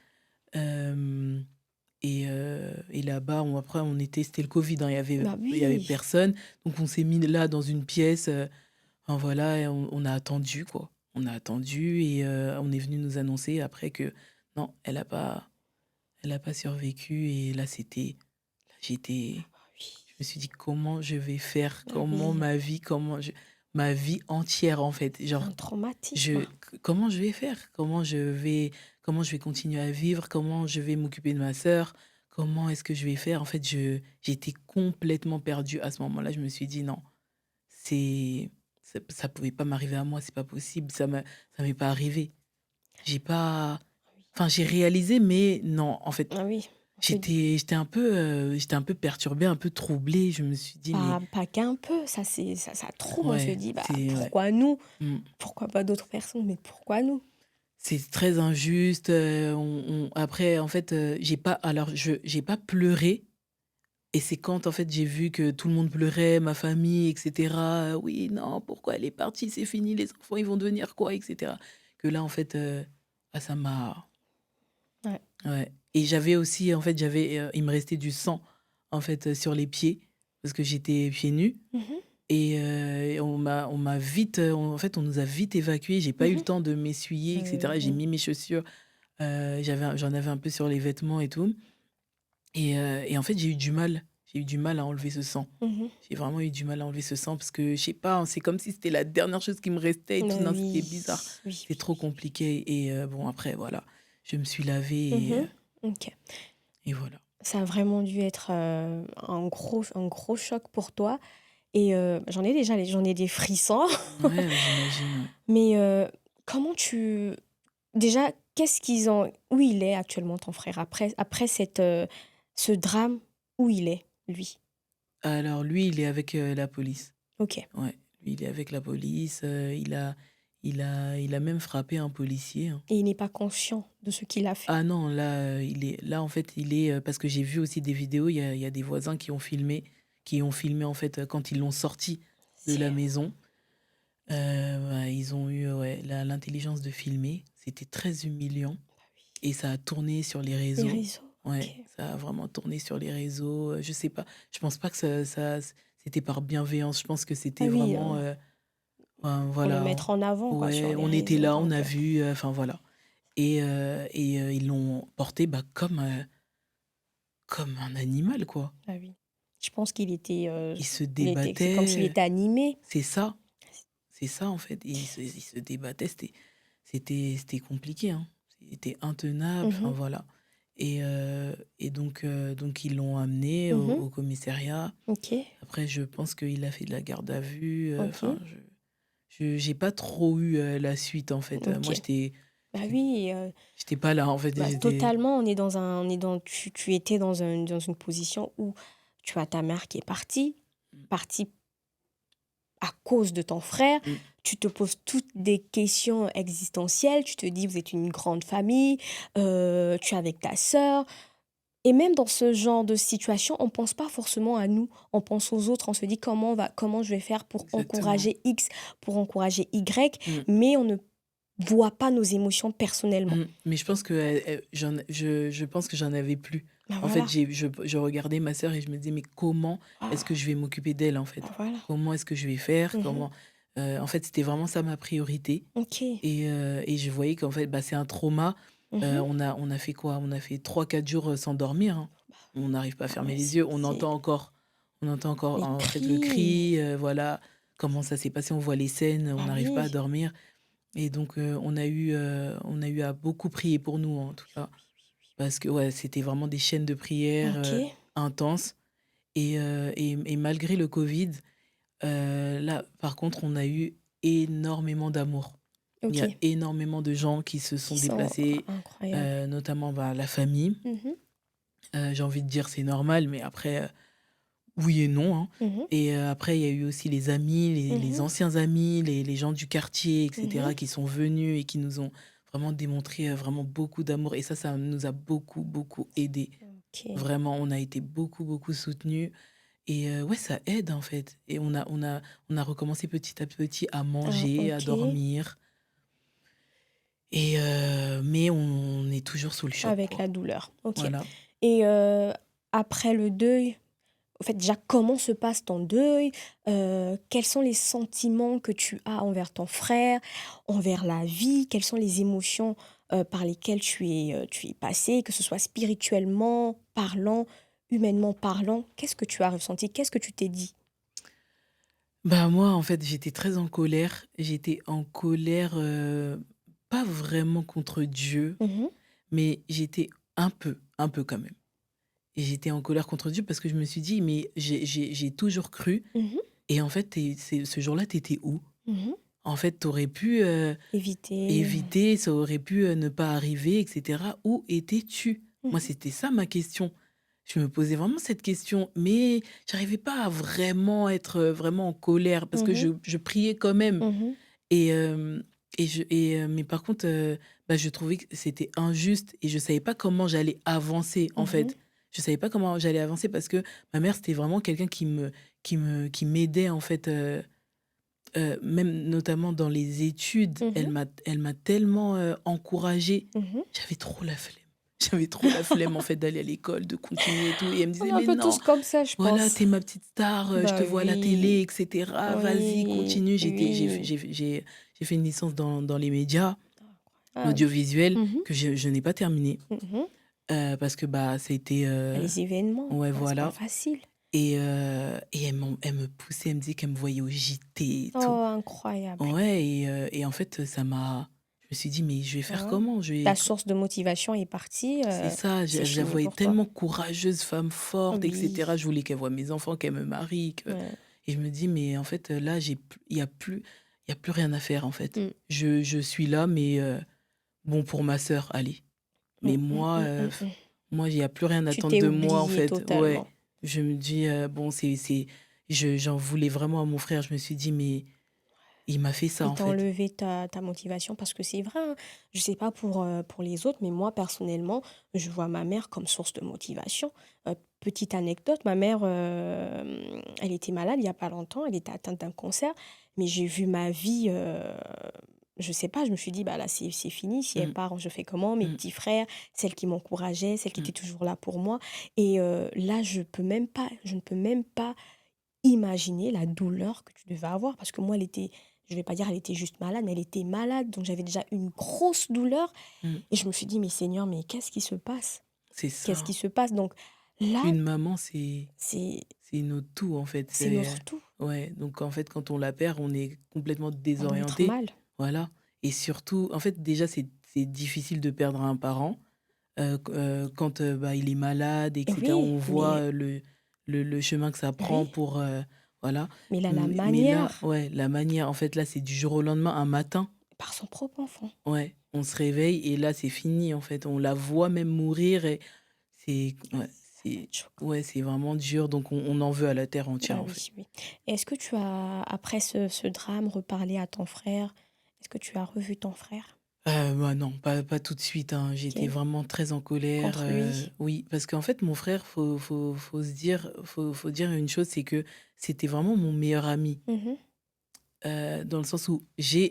Euh, et là-bas, après, c'était le Covid, hein, Bah il y avait oui. personne. Donc, on s'est mis là dans une pièce. Enfin, voilà, et on a attendu, quoi. On a attendu et on est venu nous annoncer après que non, elle a pas survécu et là, j'étais Oui, je me suis dit: «Comment je vais faire? ah Comment oui, ma vie entière, en fait, c'est un genre, traumatisme. comment je vais faire? Comment je vais continuer à vivre? Comment je vais m'occuper de ma sœur? Comment est-ce que je vais faire?» En fait, j'étais complètement perdue à ce moment-là. Je me suis dit: «Non, c'est ça pouvait pas m'arriver à moi, c'est pas possible, ça m'est pas arrivé». J'ai pas Ah oui, enfin, j'ai réalisé, mais non, en fait, ah oui, on se dit j'étais un peu perturbée, un peu troublée. Je me suis dit: «Mais» pas qu'un peu, ça trouble, on se ouais, dit: «Bah, c'est ouais. pourquoi nous? Mmh. Pourquoi pas d'autres personnes? Mais pourquoi nous?» C'est très injuste, on après en fait, j'ai pas pleuré et c'est quand en fait j'ai vu que tout le monde pleurait, ma famille et cetera, «Oui, non, pourquoi elle est partie? C'est fini, les enfants, ils vont devenir quoi?» et cetera, que là en fait, ça m'a Ouais. ouais et j'avais aussi en fait, il me restait du sang en fait, sur les pieds parce que j'étais pieds nus Mmh. et on m'a vite, en fait, on nous a vite évacués. J'ai pas eu le Mmh. temps de m'essuyer et cetera. J'ai Oui. mis mes chaussures. J'en avais un peu sur les vêtements et tout et en fait, j'ai eu du mal à enlever ce sang. Mmh. J'ai vraiment eu du mal à enlever ce sang parce que je sais pas, hein, c'est comme si c'était la dernière chose qui me restait et tout. Non, c'était Oui, bizarre. oui, C'était oui, trop oui. compliqué et bon après voilà, je me suis lavée Mmh. OK. et voilà. Ça a vraiment dû être, un gros choc pour toi et j'en ai des frissons. Ouais, j'imagine, ouais. Mais, comment tu déjà, qu'est-ce qu'ils ont où il est actuellement ton frère après ce drame? Où il est, lui? Alors lui, il est avec, la police. OK. Ouais, lui, il est avec la police, il a même frappé un policier, hein. Et il n'est pas conscient de ce qu'il a fait? Ah non, là, en fait, parce que j'ai vu aussi des vidéos, il y a des voisins qui ont filmé, en fait, quand ils l'ont sorti de la C'est maison. Bah, ils ont eu, ouais, l'intelligence de filmer. C'était très humiliant bah, oui. et ça a tourné sur les Les réseaux. réseaux? OK. Ouais, ça a vraiment tourné sur les réseaux, je sais pas, je pense pas que c'était par bienveillance. Je pense que Ah c'était oui, vraiment, enfin, pour le voilà, mettre en avant quoi sur ouais, les on était réseaux là, on donc a vu, enfin voilà ils l'ont porté, bah, comme un animal, quoi. ah oui. Je pense qu'il était, Il se il était c'est comme s'il débattait, était animé. c'est ça, c'est ça, en fait, et il se débattait, c'était compliqué, hein. C'était intenable, enfin Mmh. voilà donc ils l'ont amené Mmh. au commissariat. OK, Après je pense qu'il a fait de la garde à vue, enfin OK, je j'ai pas trop eu, la suite, en fait, moi OK. Bah j'étais oui, j'étais pas là, en fait, bah, j'étais totalement, on est dans tu étais dans une position où tu as ta mère qui est mmh, partie à cause de ton frère. mmh, Tu te poses toutes des questions existentielles. Tu te dis: «Vous êtes une grande famille, tu es avec ta sœur». Et même dans ce genre de situation, on pense pas forcément à nous, on pense aux autres. On se dit: «Comment je vais faire pour exactement. encourager X, pour encourager Y?» Mmh. mais on ne voit pas nos émotions personnellement. Mais je pense que je pense que j'en avais plus. Bah, En fait, voilà. je regardais ma sœur et je me disais: «Mais comment est-ce que Ah, je vais m'occuper d'elle, en fait? bah, voilà. Comment est-ce que je vais faire? Mmh. En fait, c'était vraiment ça ma priorité OK. et je voyais qu'en fait, bah, c'est un trauma. Mmh. On a fait quoi? On a fait 3 4 jours, sans dormir, hein. On n'arrive pas à Ah fermer ouais, les yeux. On entend encore, les en fait, le cris. cri, voilà, comment ça s'est passé. On voit les scènes, on Bah, n'arrive pas à oui. dormir. Et donc, on a eu à beaucoup prier pour nous, en tout cas. Parce que, ouais, c'était vraiment des chaînes de prière, OK. intenses et malgré le covid, là, par contre, on a eu énormément d'amour. Il y a OK. énormément de gens qui se sont Qui sont déplacés, incroyables. notamment, bah, la famille. Mmh. J'ai envie de dire c'est normal, mais après, oui et non, hein Mmh. et après il y a eu aussi les amis, les Mmh. anciens amis, les gens du quartier et Mmh. cetera qui sont venus et qui nous ont vraiment démontré, vraiment beaucoup d'amour et ça nous a beaucoup, beaucoup aidés. OK. Vraiment, on a été beaucoup, beaucoup soutenus et ouais, ça aide, en fait et on a recommencé petit à petit à Ah, manger, à OK. dormir et mais on est toujours sous le choc, Avec quoi. la douleur. OK. Voilà. Et après le deuil, en fait, déjà, comment se passe ton deuil? Quels sont les sentiments que tu as envers ton frère, envers la vie? Quelles sont les émotions, par lesquelles tu es passé, que ce soit spirituellement parlant, humainement parlant? Qu'est-ce que tu as ressenti? Qu'est-ce que tu t'es dit? Bah, moi, en fait, j'étais très en colère. J'étais en colère, pas vraiment contre Dieu, Mmh mh. mais j'étais un peu quand même. Et j'étais en colère contre Dieu parce que je me suis dit: «Mais j'ai toujours cru Mmh mh. et en fait, ce jour-là, t'étais où? Mmh. En fait, t'aurais pu, Éviter. éviter, ça aurait pu, ne pas arriver et cetera. Où étais-tu?» Mmh Moi, mh. c'était ça ma question. Je me posais vraiment cette question, mais j'arrivais pas à vraiment être, vraiment en colère parce que Mmh. je priais quand même Mmh. et mais par contre, bah, je trouvais que c'était injuste et je savais pas comment j'allais avancer, en Mmh. fait. Je savais pas comment j'allais avancer parce que ma mère, c'était vraiment quelqu'un qui m'aidait, en fait, même notamment dans les études. Mmh. Elle m'a tellement, encouragée. Mmh. J'avais trop la flemme. J'avais trop la flemme, en fait, d'aller à l'école, de continuer et tout et elle me On disait: est un «Mais peu non, tous comme ça, je voilà, pense. t'es ma petite star, je te Bah vois à la oui, télé et cetera. Vas-y, oui, continue». oui. J'ai fait une licence dans les médias Incroyable. audiovisuels Mmh mh. que je n'ai pas terminé, Mmh. parce que, bah, ça a été, Bah, les événements, ouais, bah, c'est pas voilà facile. et elle me poussait, elle me disait qu'elle me voyait au JT et tout. Oh, incroyable. Ouais et en fait, ça m'a je me suis dit: «Mais je vais Bah, faire ouais. comment? Je Ta vais». source de motivation est partie, C'est ça, c'est je la fini voyais pour toi. tellement courageuse, femme forte et Oui, cetera. Je voulais qu'elle voie mes enfants, qu'elle me marie, que ouais. et je me dis: «Mais en fait, là, il y a plus rien à faire, en fait. Mmh. Je suis là, mais bon, pour ma sœur, allez. Mais Mmh, mmh, moi, mmh, mmh, mmh. moi, il y a plus rien à Tu attendre t'es de moi, en oubliée fait». Ouais, totalement. je me dis, «Bon, c'est» j'en voulais vraiment à mon frère. Je me suis dit: «Mais il m'a fait ça, Il en t'a fait». enlevé ta motivation parce que c'est vrai, hein, je sais pas pour les autres, mais moi personnellement, je vois ma mère comme source de motivation. Petite anecdote, ma mère, elle était malade il y a pas longtemps, elle était atteinte d'un cancer, mais j'ai vu ma vie, je sais pas, je me suis dit: «Bah, là, c'est fini, si elle Mmh, part, je fais comment?» Mes mmh, petits frères, celle qui m'encourageait, celle qui mmh. était toujours là pour moi et là, je ne peux même pas imaginer la douleur que tu devais avoir parce que moi, elle était je vais pas dire elle était juste malade, mais elle était malade, donc j'avais déjà une grosse douleur Mmh. et je me suis dit: «Mais Seigneur, mais qu'est-ce qui se passe? C'est Qu'est-ce qui ça. se passe?» Donc là, Une maman, c'est c'est notre tout, en fait. c'est notre tout, Ouais, donc en fait, quand on la perd, on est complètement on doit être désorienté, mal. voilà et surtout en fait, déjà, c'est difficile de perdre un parent, quand, bah, il est malade et cetera. Oui, On voit, le chemin que ça prend oui, pour, voilà. mais là, la Mais là, manière, ouais, la manière, en fait, là, c'est du jour au lendemain, un matin, par son propre enfant. ouais, on se réveille et là, c'est fini, en fait. On la voit même mourir et c'est ouais, Ça doit être choquant. c'est vraiment dur, donc on en veut à la terre entière, Ah en fait. oui, oui. Est-ce que tu as, après ce drame, reparlé à ton frère? Est-ce que tu as revu ton frère? Bah, non, pas tout de suite, hein. J'étais OK. vraiment très en colère, Contre lui? oui, parce qu'en fait, mon frère, faut dire une chose, c'est que c'était vraiment mon meilleur ami, Mmh. dans le sens où je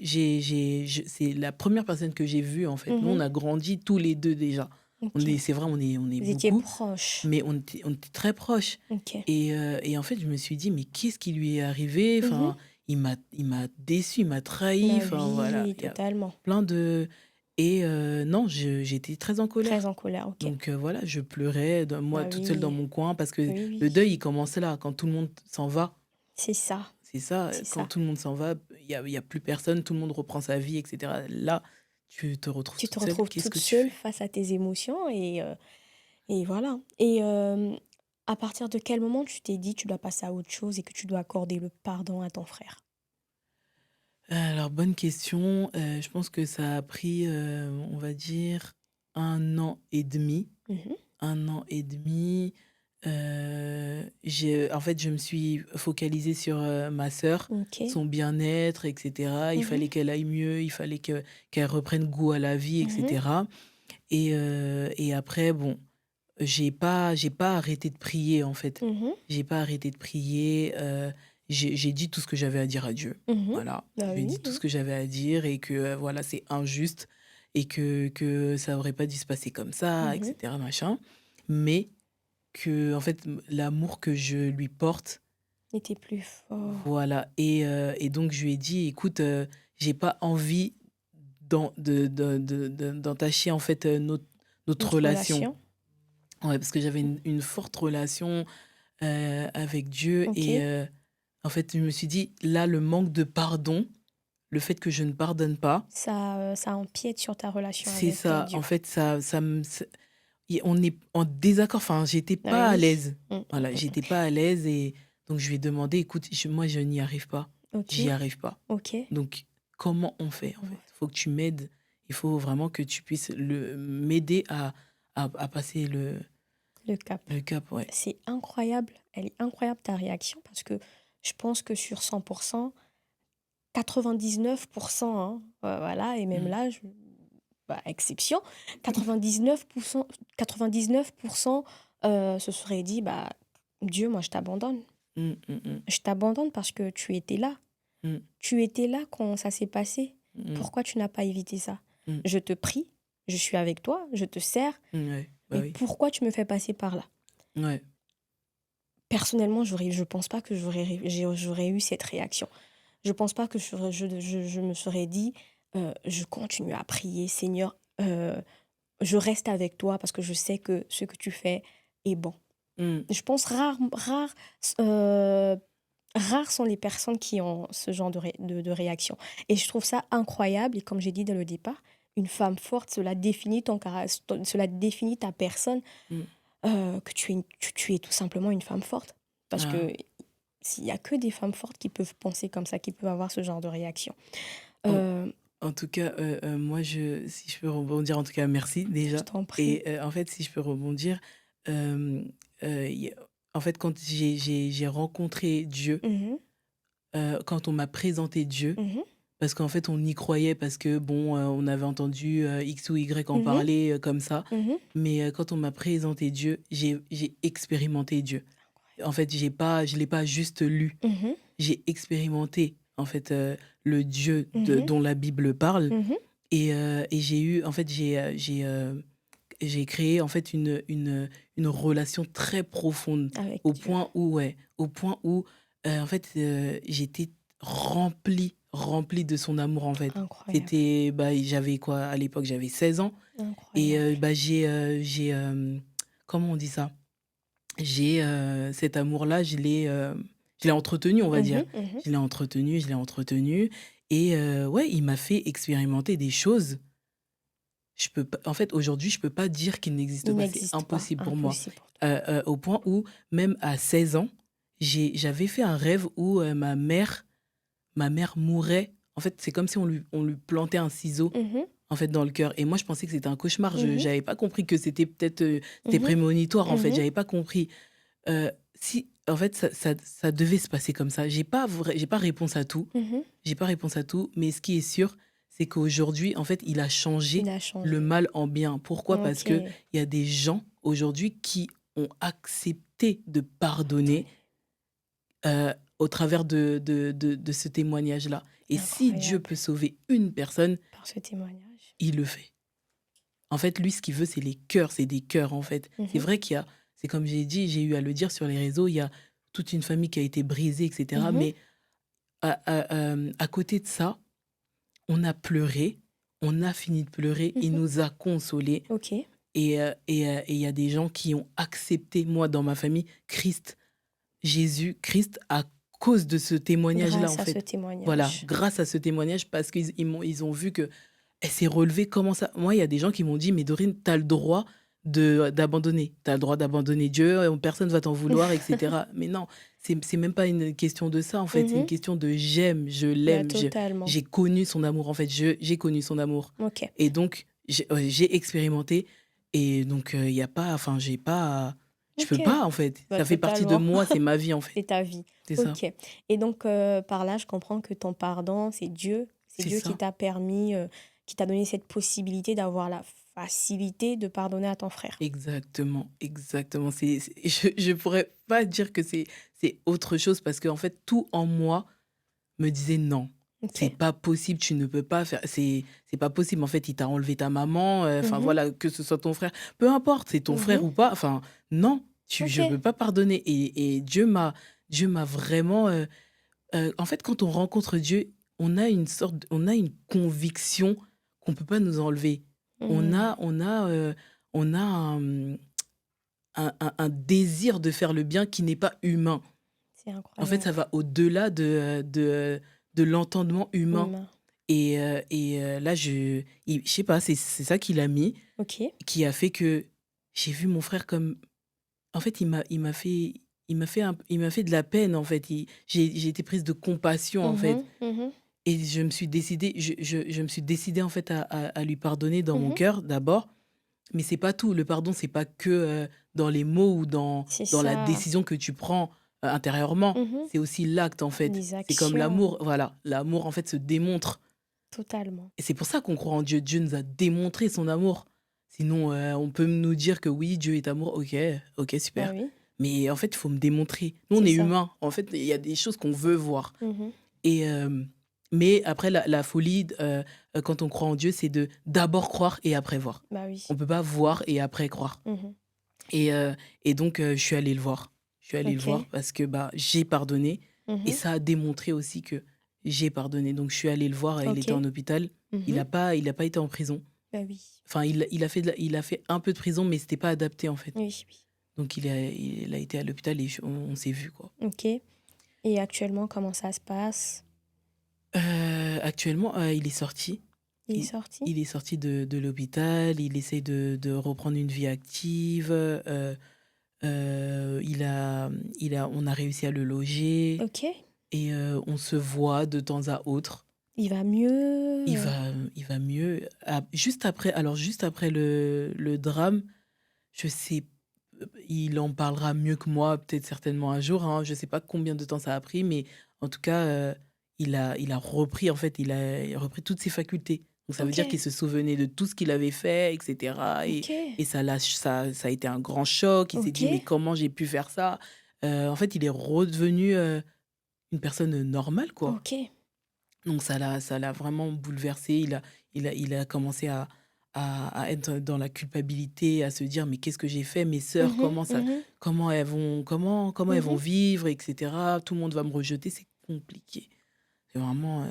c'est la première personne que j'ai vue, en fait. Nous, on Mmh. a grandi tous les 2 déjà. OK. C'est vrai, on est Vous étiez beaucoup, proches? mais on était très proches OK. et en fait, je me suis dit: «Mais qu'est-ce qui lui est arrivé?» Mmh. Enfin, il m'a déçu, il m'a trahi, Bah enfin, voilà, oui, il y a totalement. plein de et non, j'étais très en Très colère. en colère, OK. Donc voilà, je pleurais moi Bah toute seule dans oui, mon coin parce que oui, le oui. deuil, il commence là, quand tout le monde s'en va. C'est ça, C'est ça, c'est quand ça. tout le monde s'en va, il y a plus personne, tout le monde reprend sa vie et cetera. Là, tu te retrouves Tu te toute seule, retrouves qu'est-ce toute que tu seule fais? face à tes émotions et voilà et à partir de quel moment tu t'es dit: «Tu dois passer à autre chose et que tu dois accorder le pardon à ton frère»? Alors bonne question, je pense que ça a pris, on va dire 1 an et demi. Mmh. 1 an et demi, j'ai en fait, je me suis focalisée sur, ma sœur, OK. son bien-être et cetera. Il Mmh. fallait qu'elle aille mieux, il fallait qu'elle reprenne goût à la vie et Mmh. cetera et après bon, j'ai pas arrêté de prier, en fait. Mmh. J'ai pas arrêté de prier, j'ai dit tout ce que j'avais à dire à Dieu. Mmh. Voilà, je Bah lui ai oui, dit tout ce oui. que j'avais à dire et que, voilà, c'est injuste et que ça aurait pas dû se passer comme ça et Mmh. cetera, machin. Mais que en fait, l'amour que je lui porte, N'était plus fort. voilà. Et donc je lui ai dit, écoute, j'ai pas envie d'entacher en fait notre Notre relation. relation. Ouais, parce que j'avais une forte relation avec Dieu. Ok. Et en fait, je me suis dit, là, le manque de pardon, le fait que je ne pardonne pas, Ça empiète sur ta relation c'est avec ça. En Dieu. fait, on est en désaccord. Enfin, j'étais Ah pas à oui. l'aise. Mm, Voilà, mm. j'étais pas à l'aise. Et donc, je lui ai demandé, écoute, moi, je n'y arrive pas. Ok. J'y arrive pas. Ok. Donc, comment on fait, en Mm. fait? Il faut que tu m'aides. Il faut vraiment que tu puisses m'aider à passer Le cap. le cap, ouais. C'est incroyable. Elle est incroyable ta réaction parce que je pense que sur 100%, 99%, hein, voilà, et même Mm, là, exception, 99%, 99% se serait dit, bah, Dieu, moi, je t'abandonne. mm, mm, mm, Je t'abandonne parce que tu étais là. mm, Tu étais là quand ça s'est passé. mm, Pourquoi tu n'as pas évité ça? mm, Je te prie, je suis avec toi, je te sers, ouais, bah mais oui. pourquoi tu me fais passer par là? Ouais. Personnellement, je pense pas que j'aurais eu cette réaction. Je pense pas que je me serais dit, je continue à prier, Seigneur, je reste avec toi parce que je sais que ce que tu fais est bon. Mm, Je pense rares sont les personnes qui ont ce genre de réaction. Et je trouve ça incroyable. Et comme j'ai dit dès le départ, une femme forte, cela définit cela définit ta personne, mm. que tu es tout simplement une femme forte. Parce Ah. que s'il y a que des femmes fortes qui peuvent penser comme ça, qui peuvent avoir ce genre de réaction. En, Euh, en tout cas, moi, si je peux rebondir, en tout cas, merci je déjà. t'en prie. Et en fait, si je peux rebondir, euh, en fait, quand j'ai rencontré Dieu, Mhm, quand on m'a présenté Dieu, mhm, parce qu'en fait, on y croyait, parce que, bon, on avait entendu X ou Y en mhm, parler comme ça. mhm. Mais quand on m'a présenté Dieu, j'ai expérimenté Dieu. En fait, je l'ai pas juste lu. Mhm, J'ai expérimenté, en fait, le Dieu mhm, dont la Bible parle. mhm. Et j'ai eu, en fait, j'ai créé, en fait, une relation très profonde Avec au Dieu. point où, ouais, au point où, en fait, j'étais remplie de son amour, en fait. Incroyable. Bah, j'avais quoi, à l'époque, j'avais 16 ans. Et Incroyable. bah, comment on dit ça? Cet amour-là, je l'ai entretenu, on va dire. Mhm, mhm. Je l'ai entretenu. Et ouais, il m'a fait expérimenter des choses. Je peux pas, en fait, aujourd'hui, je peux pas dire qu'il n'existe Il pas. C'est n'existe pas. impossible pour moi. Impossible pour toi. Au point où, même à 16 ans, j'avais fait un rêve où ma mère mourait. En fait, c'est comme si on lui plantait un ciseau Mhm, en fait dans le cœur. Et moi, je pensais que c'était un cauchemar. Je mhm, J'avais pas compris que c'était peut-être c'était mhm, prémonitoire. En fait, mhm, j'avais pas compris. Si, en fait, ça devait se passer comme ça. J'ai pas réponse à tout. mhm. J'ai pas réponse à tout, mais ce qui est sûr, c'est qu'aujourd'hui, en fait, il a Il changé a le changé. mal en bien. Pourquoi? Parce Ok. que il y a des gens aujourd'hui qui ont accepté de pardonner Pardonner. au travers de ce témoignage-là. Et si Dieu Incroyable. peut sauver une personne, Par ce témoignage. il le fait. En fait, lui, ce qu'il veut, c'est les cœurs, c'est des cœurs, en fait. C'est Mhm, vrai c'est comme j'ai dit, j'ai eu à le dire sur les réseaux, il y a toute une famille qui a été brisée, etc. mhm, Mais à côté de ça, on a pleuré, on a fini de pleurer, il mhm. nous a consolés. Ok. Et il y a des gens qui ont accepté, moi, dans ma famille, Jésus, Christ, à cause de ce témoignage-là, en Grâce à ce fait. Voilà, témoignage. grâce à ce témoignage, parce ils ont vu que elle s'est relevée. Comment ça? Moi, il y a des gens qui m'ont dit, mais Dorine, t'as le droit d'abandonner. T'as le droit d'abandonner Dieu, personne va t'en vouloir, etc. Mais non, c'est même pas une question de ça, en fait. C'est une Mhm. question de j'aime, je Bah, l'aime, totalement. j'ai connu son amour, en fait. J'ai connu son amour. Ok. Et donc, j'ai expérimenté. Et donc, il y a pas, enfin, j'ai pas, je peux Ok. pas, en fait. Bah, Ça fait partie de totalement. moi, c'est ma vie, en fait. C'est ta vie. C'est ça. Ok. Et donc, par là, je comprends que ton pardon, c'est Dieu. C'est C'est Dieu qui ça. t'a permis, qui t'a donné cette possibilité d'avoir la facilité de pardonner à ton frère. Exactement, exactement. Je pourrais pas dire que c'est autre chose parce qu'en fait, tout en moi me disait non. Ok. C'est pas possible, tu ne peux pas faire. C'est pas possible. En fait, il t'a enlevé ta maman. Enfin, Mhm, voilà, que ce soit ton frère. Peu importe, c'est ton frère mhm, ou pas. Enfin, non, Je OK. peux pas pardonner et Dieu m'a vraiment, en fait, quand on rencontre Dieu, on a une conviction qu'on peut pas nous enlever. Mmh. On a, on a un désir de faire le bien qui n'est pas humain. C'est En fait, ça incroyable. va au-delà de l'entendement humain Humain. là, je sais pas, c'est ça qu'il a mis, OK. qui a fait que j'ai vu mon frère comme en fait, il m'a fait de la peine, en fait. J'ai été prise de compassion, en fait Mmh. Mmh. et je me suis décidée, en fait, à lui pardonner dans mon Mmh. cœur, d'abord. Mais c'est pas tout. Le pardon, c'est pas que, dans les mots ou C'est dans la ça. décision que tu prends, intérieurement. Mmh. C'est aussi l'acte, en fait. Les C'est comme actions, l'amour, voilà. L'amour, en fait, se démontre totalement. et c'est pour ça qu'on croit en Dieu. Dieu nous a démontré son amour. Sinon, on peut nous dire que oui, Dieu est amour. OK, OK, Bah super. oui, Mais en fait, il faut me démontrer. Nous, on c'est est ça. humains. En fait, il y a des choses qu'on veut voir Mmh. et mais après la folie, quand on croit en Dieu, c'est de d'abord croire et après voir. Bah oui. On peut pas voir et après croire. Mmh. Et heu et donc je suis allée le voir. Je suis allée le voir OK. parce que, bah, j'ai pardonné et Mmh. ça a démontré aussi que j'ai pardonné. Donc je suis allée le voir, il était OK. en hôpital. Mmh. Il a pas été en prison. Bah oui. Enfin, il a fait un peu de prison, mais c'était pas adapté, en fait. Oui, oui. Donc il a été à l'hôpital et on s'est vus, quoi. OK. Et actuellement, comment ça se passe? Actuellement, il est sorti. Il est Il sorti? il est sorti de l'hôpital, il essaie de reprendre une vie active, on a réussi à le loger OK. et on se voit de temps à autre. Il va mieux? Il va mieux. Juste après le drame, je sais il en parlera mieux que moi, peut-être certainement un jour, hein. Je sais pas combien de temps ça a pris, mais en tout cas, il a repris, en fait, il a repris toutes ses facultés. Donc ça veut dire qu'il OK. se souvenait de tout ce qu'il avait fait et cetera OK. et ça a été un grand choc. Il s'est dit: «Mais OK. comment j'ai pu faire ça?» En fait, il est redevenu, une personne, normale, quoi. OK. Donc ça l'a vraiment bouleversé. Il a commencé à être dans la culpabilité, à se dire: «Mais qu'est-ce que j'ai fait? Mes sœurs, Mmh mh. Mmh. comment elles vont Mmh. vivre et cetera? Tout le monde va me rejeter». C'est compliqué. C'est vraiment,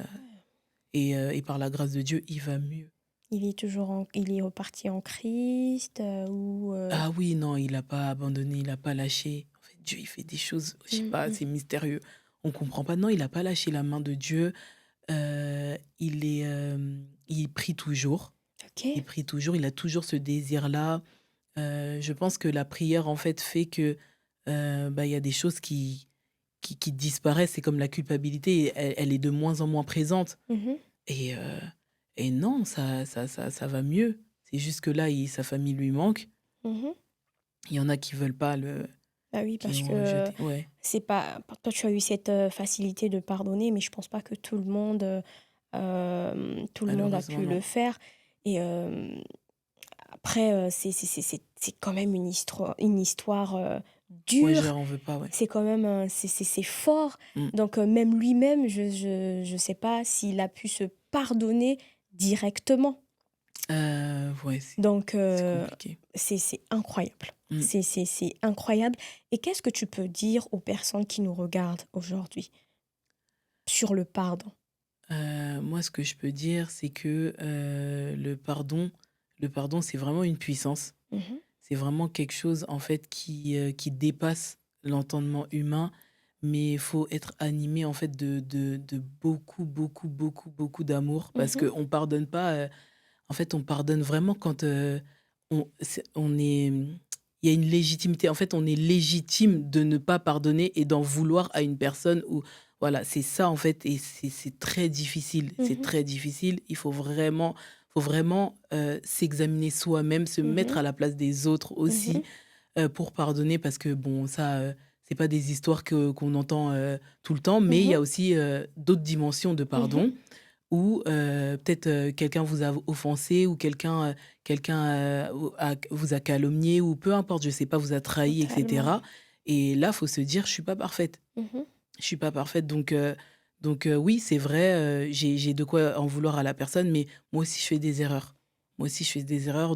et par la grâce de Dieu, il va mieux. Il est reparti en Christ, Ah oui, non, il a pas abandonné, il a pas lâché. En fait, Dieu, il fait des choses, je sais Mmh pas, mh. c'est mystérieux. On comprend pas. Non, il a pas lâché la main de Dieu. Il prie toujours. Il OK. prie toujours, il a toujours ce désir-là. Je pense que la prière, en fait, fait que, bah, il y a des choses qui disparaissent. C'est comme la culpabilité, elle est de moins en moins présente Mmh. et heu et non, ça va mieux. C'est juste que là, sa famille lui manque. Mmh. Il y en a qui veulent pas Bah oui, qui parce ont que rejeté ouais, c'est pas toi, tu as eu cette, facilité de pardonner, mais je pense pas que tout le monde a malheureusement, pu non. le faire et après, c'est quand même une histoire, Ouais, je dure. leur en veux pas, ouais. C'est quand même, c'est fort. Mmh. Donc même lui-même, je sais pas s'il a pu se pardonner directement. Ouais, Donc c'est compliqué. c'est incroyable. Mmh. C'est incroyable et qu'est-ce que tu peux dire aux personnes qui nous regardent aujourd'hui sur le pardon? Moi, ce que je peux dire, c'est que, le pardon, c'est vraiment une puissance. Mmh. C'est vraiment quelque chose, en fait, qui dépasse l'entendement humain, mais il faut être animé, en fait, de beaucoup, beaucoup, beaucoup, beaucoup d'amour parce Mmh. qu'on pardonne pas, en fait, on pardonne vraiment quand, on est, il y a une légitimité. En fait, on est légitime de ne pas pardonner et d'en vouloir à une personne ou voilà, c'est ça, en fait et c'est très difficile. C'est Mmh. très difficile. Il faut vraiment, s'examiner soi-même, se mettre Mmh. à la place des autres aussi, Mmh. pour pardonner parce que bon, ça, c'est pas des histoires qu'on entend, tout le temps, mais il y Mmh. a aussi, d'autres dimensions de Mmh. pardon ou peut-être, quelqu'un vous a offensé ou quelqu'un, vous a calomnié ou peu importe, je sais pas, vous a trahi et Totalement. cetera et là, faut se dire: «Je suis pas parfaite. Mmh. Je suis pas parfaite» oui, c'est vrai, j'ai de quoi en vouloir à la personne, mais moi aussi je fais des erreurs. Moi aussi je fais des erreurs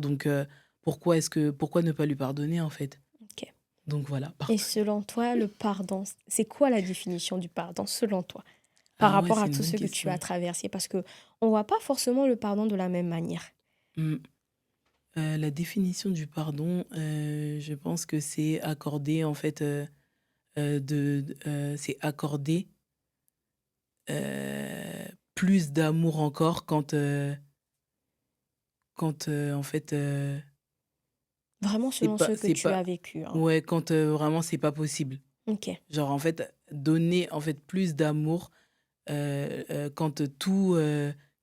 pourquoi ne pas lui pardonner, en fait? OK. Donc voilà, Et parfait. selon toi, le pardon, c'est quoi la définition du pardon, selon toi? Par Ah ouais, rapport c'est à une tout bonne ce que tu as question. traversé? Parce que on voit pas forcément le pardon de la même manière. Mmh. La définition du pardon, je pense que c'est accorder en fait, c'est accorder, plus d'amour encore quand, en fait, Vraiment selon ce que c'est tu pas as vécu, hein. ouais, quand, vraiment c'est pas possible. OK, Genre en fait, donner en fait plus d'amour, quand, tout,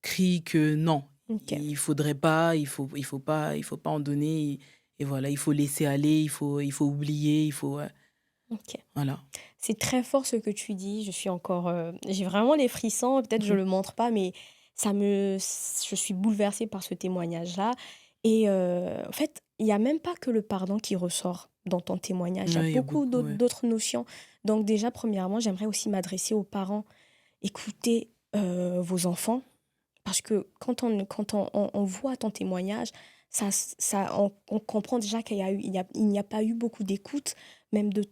crie que non, OK, il faudrait pas, il faut pas en donner et voilà, il faut laisser aller, il faut oublier, OK. voilà. C'est très fort ce que tu dis. Je suis encore, j'ai vraiment les frissons. Peut-être je Mmh. le montre pas, mais je suis bouleversée par ce témoignage-là. Et en fait, il y a même pas que le pardon qui ressort dans ton témoignage. Il y a Ouais, il y a beaucoup beaucoup, ouais. d'autres notions. Donc déjà, premièrement, j'aimerais aussi m'adresser aux parents. Écoutez vos enfants, parce que quand on voit ton témoignage, on comprend déjà il n'y a pas eu beaucoup d'écoute, même de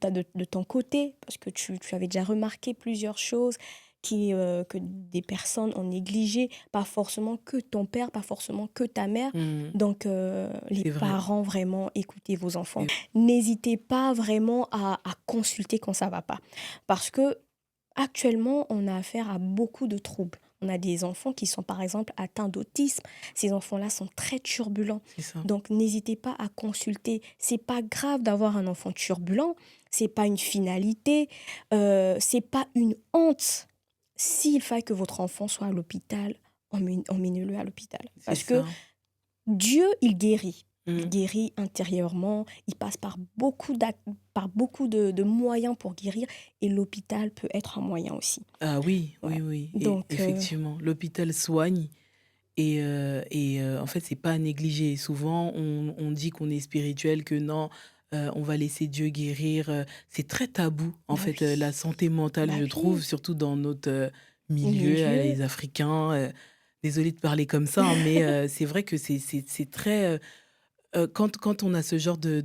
ton côté, parce que tu avais déjà remarqué plusieurs choses que des personnes ont négligé, pas forcément que ton père, pas forcément que ta mère. Mmh. Donc, les C'est vrai. parents, vraiment, écoutez vos enfants. Et N'hésitez pas vraiment à consulter quand ça va pas. Parce que actuellement, on a affaire à beaucoup de troubles. On a des enfants qui sont par exemple atteints d'autisme. Ces enfants-là sont très turbulents. c'est ça. Donc n'hésitez pas à consulter. C'est pas grave d'avoir un enfant turbulent. C'est pas une finalité. C'est pas une honte. S'il faut que votre enfant soit à l'hôpital, emmenez-le à l'hôpital. C'est Parce que ça. Dieu, il guérit. Il Mmh. guérit intérieurement, il passe par beaucoup de moyens pour guérir et l'hôpital peut être un moyen aussi. Ah oui, Ouais. oui, oui et Donc, effectivement, l'hôpital soigne en fait, c'est pas à négliger. Souvent, on dit qu'on est spirituel, que non, on va laisser Dieu guérir, c'est très tabou, en bah fait, la oui, santé mentale, bah je trouve, oui, surtout dans notre, milieu, milieu. les Africains, désolée de parler comme ça, hein, mais c'est vrai que c'est très, quand on a ce genre de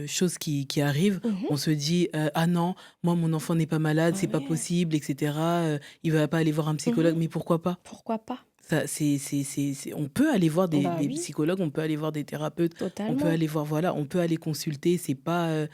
choses qui arrivent, Mhm. on se dit, «Ah non, moi mon enfant n'est pas malade, Ah c'est pas ouais. possible et cetera, il va pas aller voir un Mhm. psychologue». Mais pourquoi pas? Pourquoi pas? Ça c'est on peut aller voir des Bah des oui, psychologues, on peut aller voir des thérapeutes, on peut totalement. aller voir voilà, on peut aller consulter, c'est pas,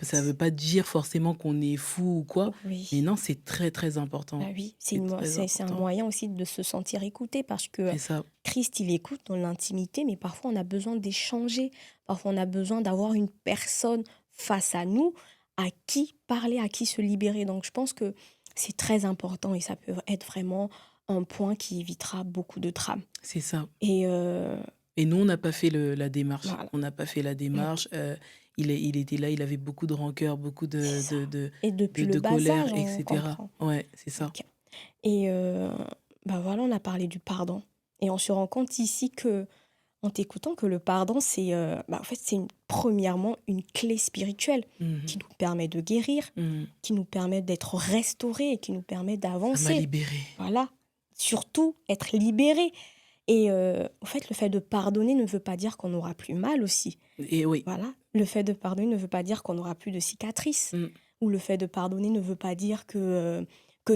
ça veut pas dire forcément qu'on est fou ou quoi, mais Oui. non, c'est très, très Bah important. oui, C'est très c'est un important. moyen aussi de se sentir écouté parce que C'est ça. Christ, il écoute dans l'intimité, mais parfois on a besoin d'échanger. Parfois on a besoin d'avoir une personne face à nous à qui parler, à qui se libérer. Donc je pense que c'est très important et ça peut être vraiment un point qui évitera beaucoup de drames. C'est ça. Et Et nous, on n'a pas fait la démarche. voilà. On n'a pas fait la Mm. démarche. Il était là, il avait beaucoup de rancœur, beaucoup C'est de, ça. de, de, Et depuis le de bas colère, âge, on etc. comprend. Ouais, c'est ça. Ok. Et bah voilà, on a parlé du pardon. Et on se rend compte ici que, en t'écoutant, que le pardon, en fait, premièrement une clé spirituelle qui Mhm, nous permet de guérir, mhm. qui nous permet d'être restaurés et qui nous permet Ça m'a d'avancer. libérée. Voilà. Surtout être libéré. Et en fait, le fait de pardonner ne veut pas dire qu'on n'aura plus mal aussi. Et oui. Voilà. Le fait de pardonner ne veut pas dire qu'on n'aura plus de cicatrices. Mm, Ou le fait de pardonner ne veut pas dire que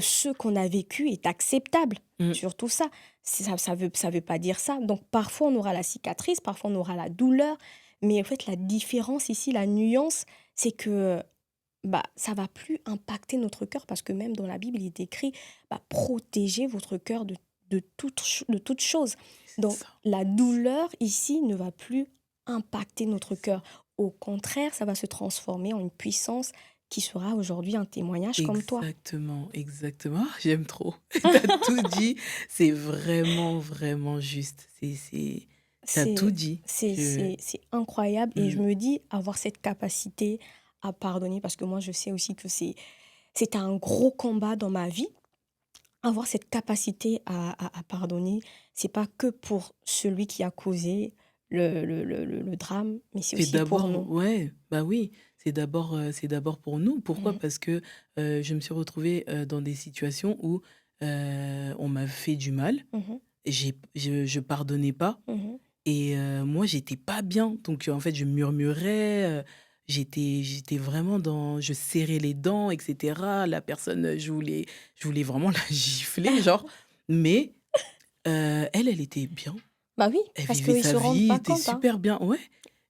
ce qu'on a vécu est acceptable. mm. Surtout ça. Ça veut pas dire ça. Donc parfois on aura la cicatrice, parfois on aura la douleur. Mais en fait, la différence ici, la nuance, c'est que bah, ça va plus impacter notre cœur parce que même dans la Bible, il est écrit bah, protégez votre cœur de toute chose. C'est Donc ça. la douleur ici ne va plus impacter notre C'est ça. cœur. Au contraire, ça va se transformer en une puissance qui sera aujourd'hui un témoignage comme toi. Exactement, exactement. Ah, j'aime trop. T'as tout dit. C'est vraiment, vraiment juste. T'as tout C'est dit. Je, c'est incroyable et je mm, me dis avoir cette capacité à pardonner parce que moi je sais aussi que c'est un gros combat dans ma vie. Avoir cette capacité à pardonner, c'est pas que pour celui qui a causé le drame, mais c'est C'est aussi pour d'abord nous. ouais, bah, oui, c'est d'abord pour nous. Pourquoi? Mhm, Parce que, je me suis retrouvée, dans des situations où, on m'a fait du mal, mhm, je pardonnais pas mhm. et moi, j'étais pas bien. Donc, en fait, je murmurais, j'étais vraiment dans je serrais les dents et cetera. La personne, je voulais vraiment la gifler, genre, mais elle était bien. Bah oui, Elle parce vivait qu'ils sa se rendent vie, elle pas était compte, hein. super bien, ouais,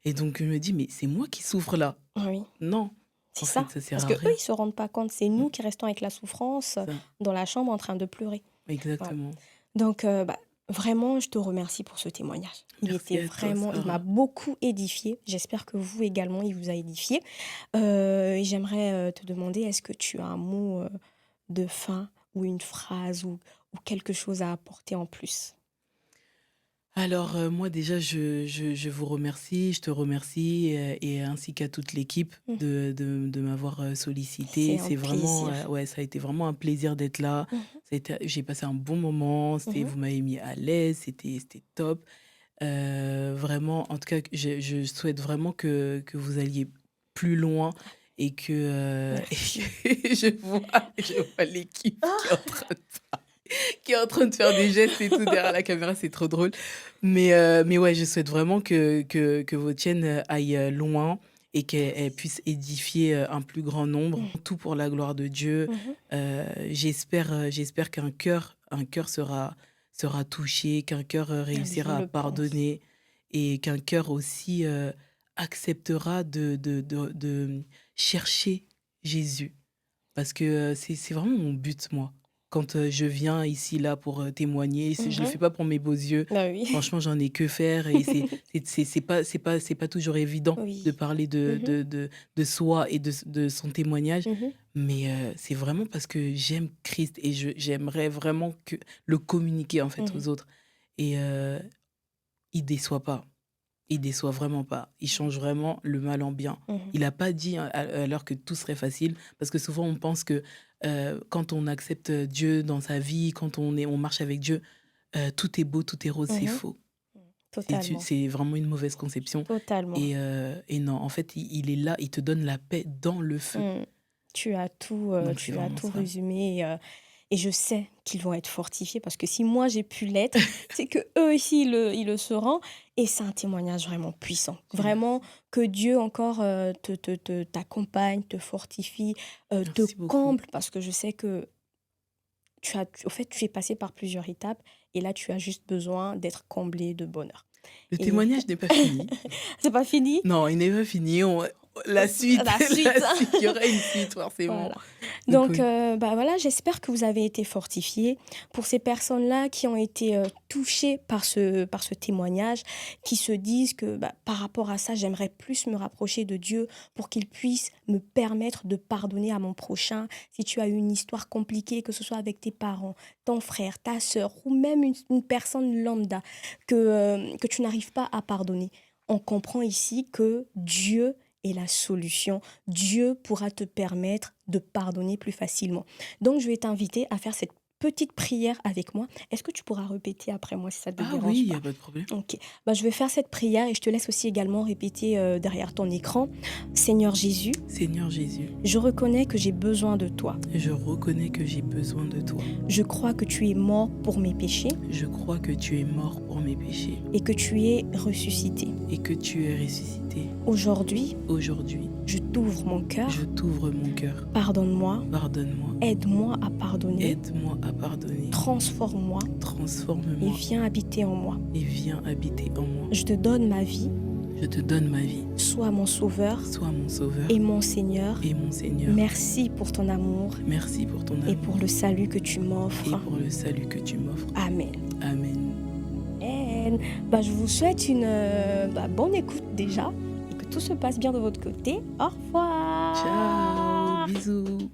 et donc je me dis: «Mais c'est moi qui souffre là. Oui, Non, c'est en fait, ça. ça sert Parce à qu'eux, rien». ils se rendent pas compte. C'est Mmh, nous qui restons avec la souffrance, ça, dans la chambre en train de pleurer. Voilà. exactement. Donc, bah, vraiment, je te remercie pour ce témoignage. Merci à toi, Il m'a Sarah. beaucoup édifié. J'espère que vous également, il vous a édifié. Et j'aimerais te demander, est-ce que tu as un mot de fin ou une phrase ou quelque chose à apporter en plus? Alors, moi déjà je vous remercie, je te remercie, et ainsi qu'à toute l'équipe Mhm. de m'avoir, sollicitée. C'est un C'est vraiment, plaisir. ouais, ça a été vraiment un plaisir d'être là. Mhm, J'ai passé un bon moment, mhm, vous m'avez mis à l'aise, c'était top. Vraiment, en tout cas, je souhaite vraiment que vous alliez plus loin et que, merci. et que je vois l'équipe qui est en train de faire des gestes et tout derrière la caméra, c'est trop drôle. Mais ouais, je souhaite vraiment que votre chaîne, aille, loin et qu'elle puisse édifier, un plus grand nombre. Mhm, Tout pour la gloire de Dieu. mhm. J'espère qu'un cœur sera touché, qu'un cœur, Je réussira à le pense. pardonner et qu'un cœur aussi, acceptera de chercher Jésus. Parce que, c'est vraiment mon but, moi. Quand, je viens ici, là, pour, témoigner, je le Mhm. fais pas pour mes beaux yeux. Bah oui. Franchement, j'en ai que faire et c'est pas toujours évident de Oui. parler de Mhm, de de de soi et de son témoignage, mhm, mais c'est vraiment parce que j'aime Christ et j'aimerais vraiment que le communiquer, en fait, mhm, aux autres, et il déçoit pas. Il déçoit vraiment pas. Il change vraiment le mal en bien. mhm, Il a pas dit, hein, à l'heure que tout serait facile, parce que souvent on pense que, quand on accepte, Dieu dans sa vie, quand on marche avec Dieu, tout est beau, tout est rose, c'est mhm. faux. Totalement. C'est vraiment une mauvaise conception, Totalement. et non, en fait, il est là, il te donne la paix dans le feu. Mmh. Donc c'est Tu as vraiment tout ça. résumé, et je sais qu'ils vont être fortifiés parce que si moi j'ai pu l'être, c'est qu'eux aussi ils le seront et c'est un témoignage vraiment puissant. Dieu Vraiment merci. que Dieu encore, t'accompagne, te fortifie, te Merci beaucoup. comble parce que je sais que au fait, tu es passé par plusieurs étapes et là tu as juste besoin d'être comblé de bonheur Le et témoignage n'est pas fini. c'est pas fini? Non, il n'est pas fini, la suite, La la suite. suite, il y aura une suite forcément. Voilà. Donc Donc, oui. bah, voilà, j'espère que vous avez été fortifiés. Pour ces personnes-là qui ont été, touchées par ce témoignage, qui se disent que, bah, par rapport à ça, j'aimerais plus me rapprocher de Dieu pour qu'il puisse me permettre de pardonner à mon prochain. Si tu as eu une histoire compliquée, que ce soit avec tes parents, ton frère, ta sœur ou même une personne lambda que tu n'arrives pas à pardonner, on comprend ici que Dieu est la solution. Dieu pourra te permettre de pardonner plus facilement. Donc, je vais t'inviter à faire cette petite prière avec moi. Est-ce que tu pourras répéter après moi si ça ne te Ah oui, dérange il y pas? a pas de problème. Ok. Bah, je vais faire cette prière et je te laisse aussi également répéter derrière ton écran. Seigneur Jésus, Seigneur Jésus, je reconnais que j'ai besoin de toi. je reconnais que j'ai besoin de toi. Je crois que tu es mort pour mes péchés Je crois que tu es mort pour mes péchés et que tu es ressuscité. et que tu es ressuscité. Aujourd'hui, Aujourd'hui, je t'ouvre mon cœur. je t'ouvre mon cœur. Pardonne-moi. Pardonne-moi. Aide-moi à pardonner. Aide-moi à pardonner. Transforme-moi et Transforme-moi viens habiter en moi. et viens habiter en moi. Je te donne ma vie, Je te donne ma vie. sois mon sauveur Sois mon sauveur et mon Seigneur. et mon Seigneur. Merci pour ton amour Merci pour ton et amour pour le salut que tu et m'offres. pour le salut que tu m'offres. Amen. Amen. Amen. Bah, je vous souhaite une bonne écoute déjà et que tout se passe bien de votre côté. Au revoir. Ciao, bisous.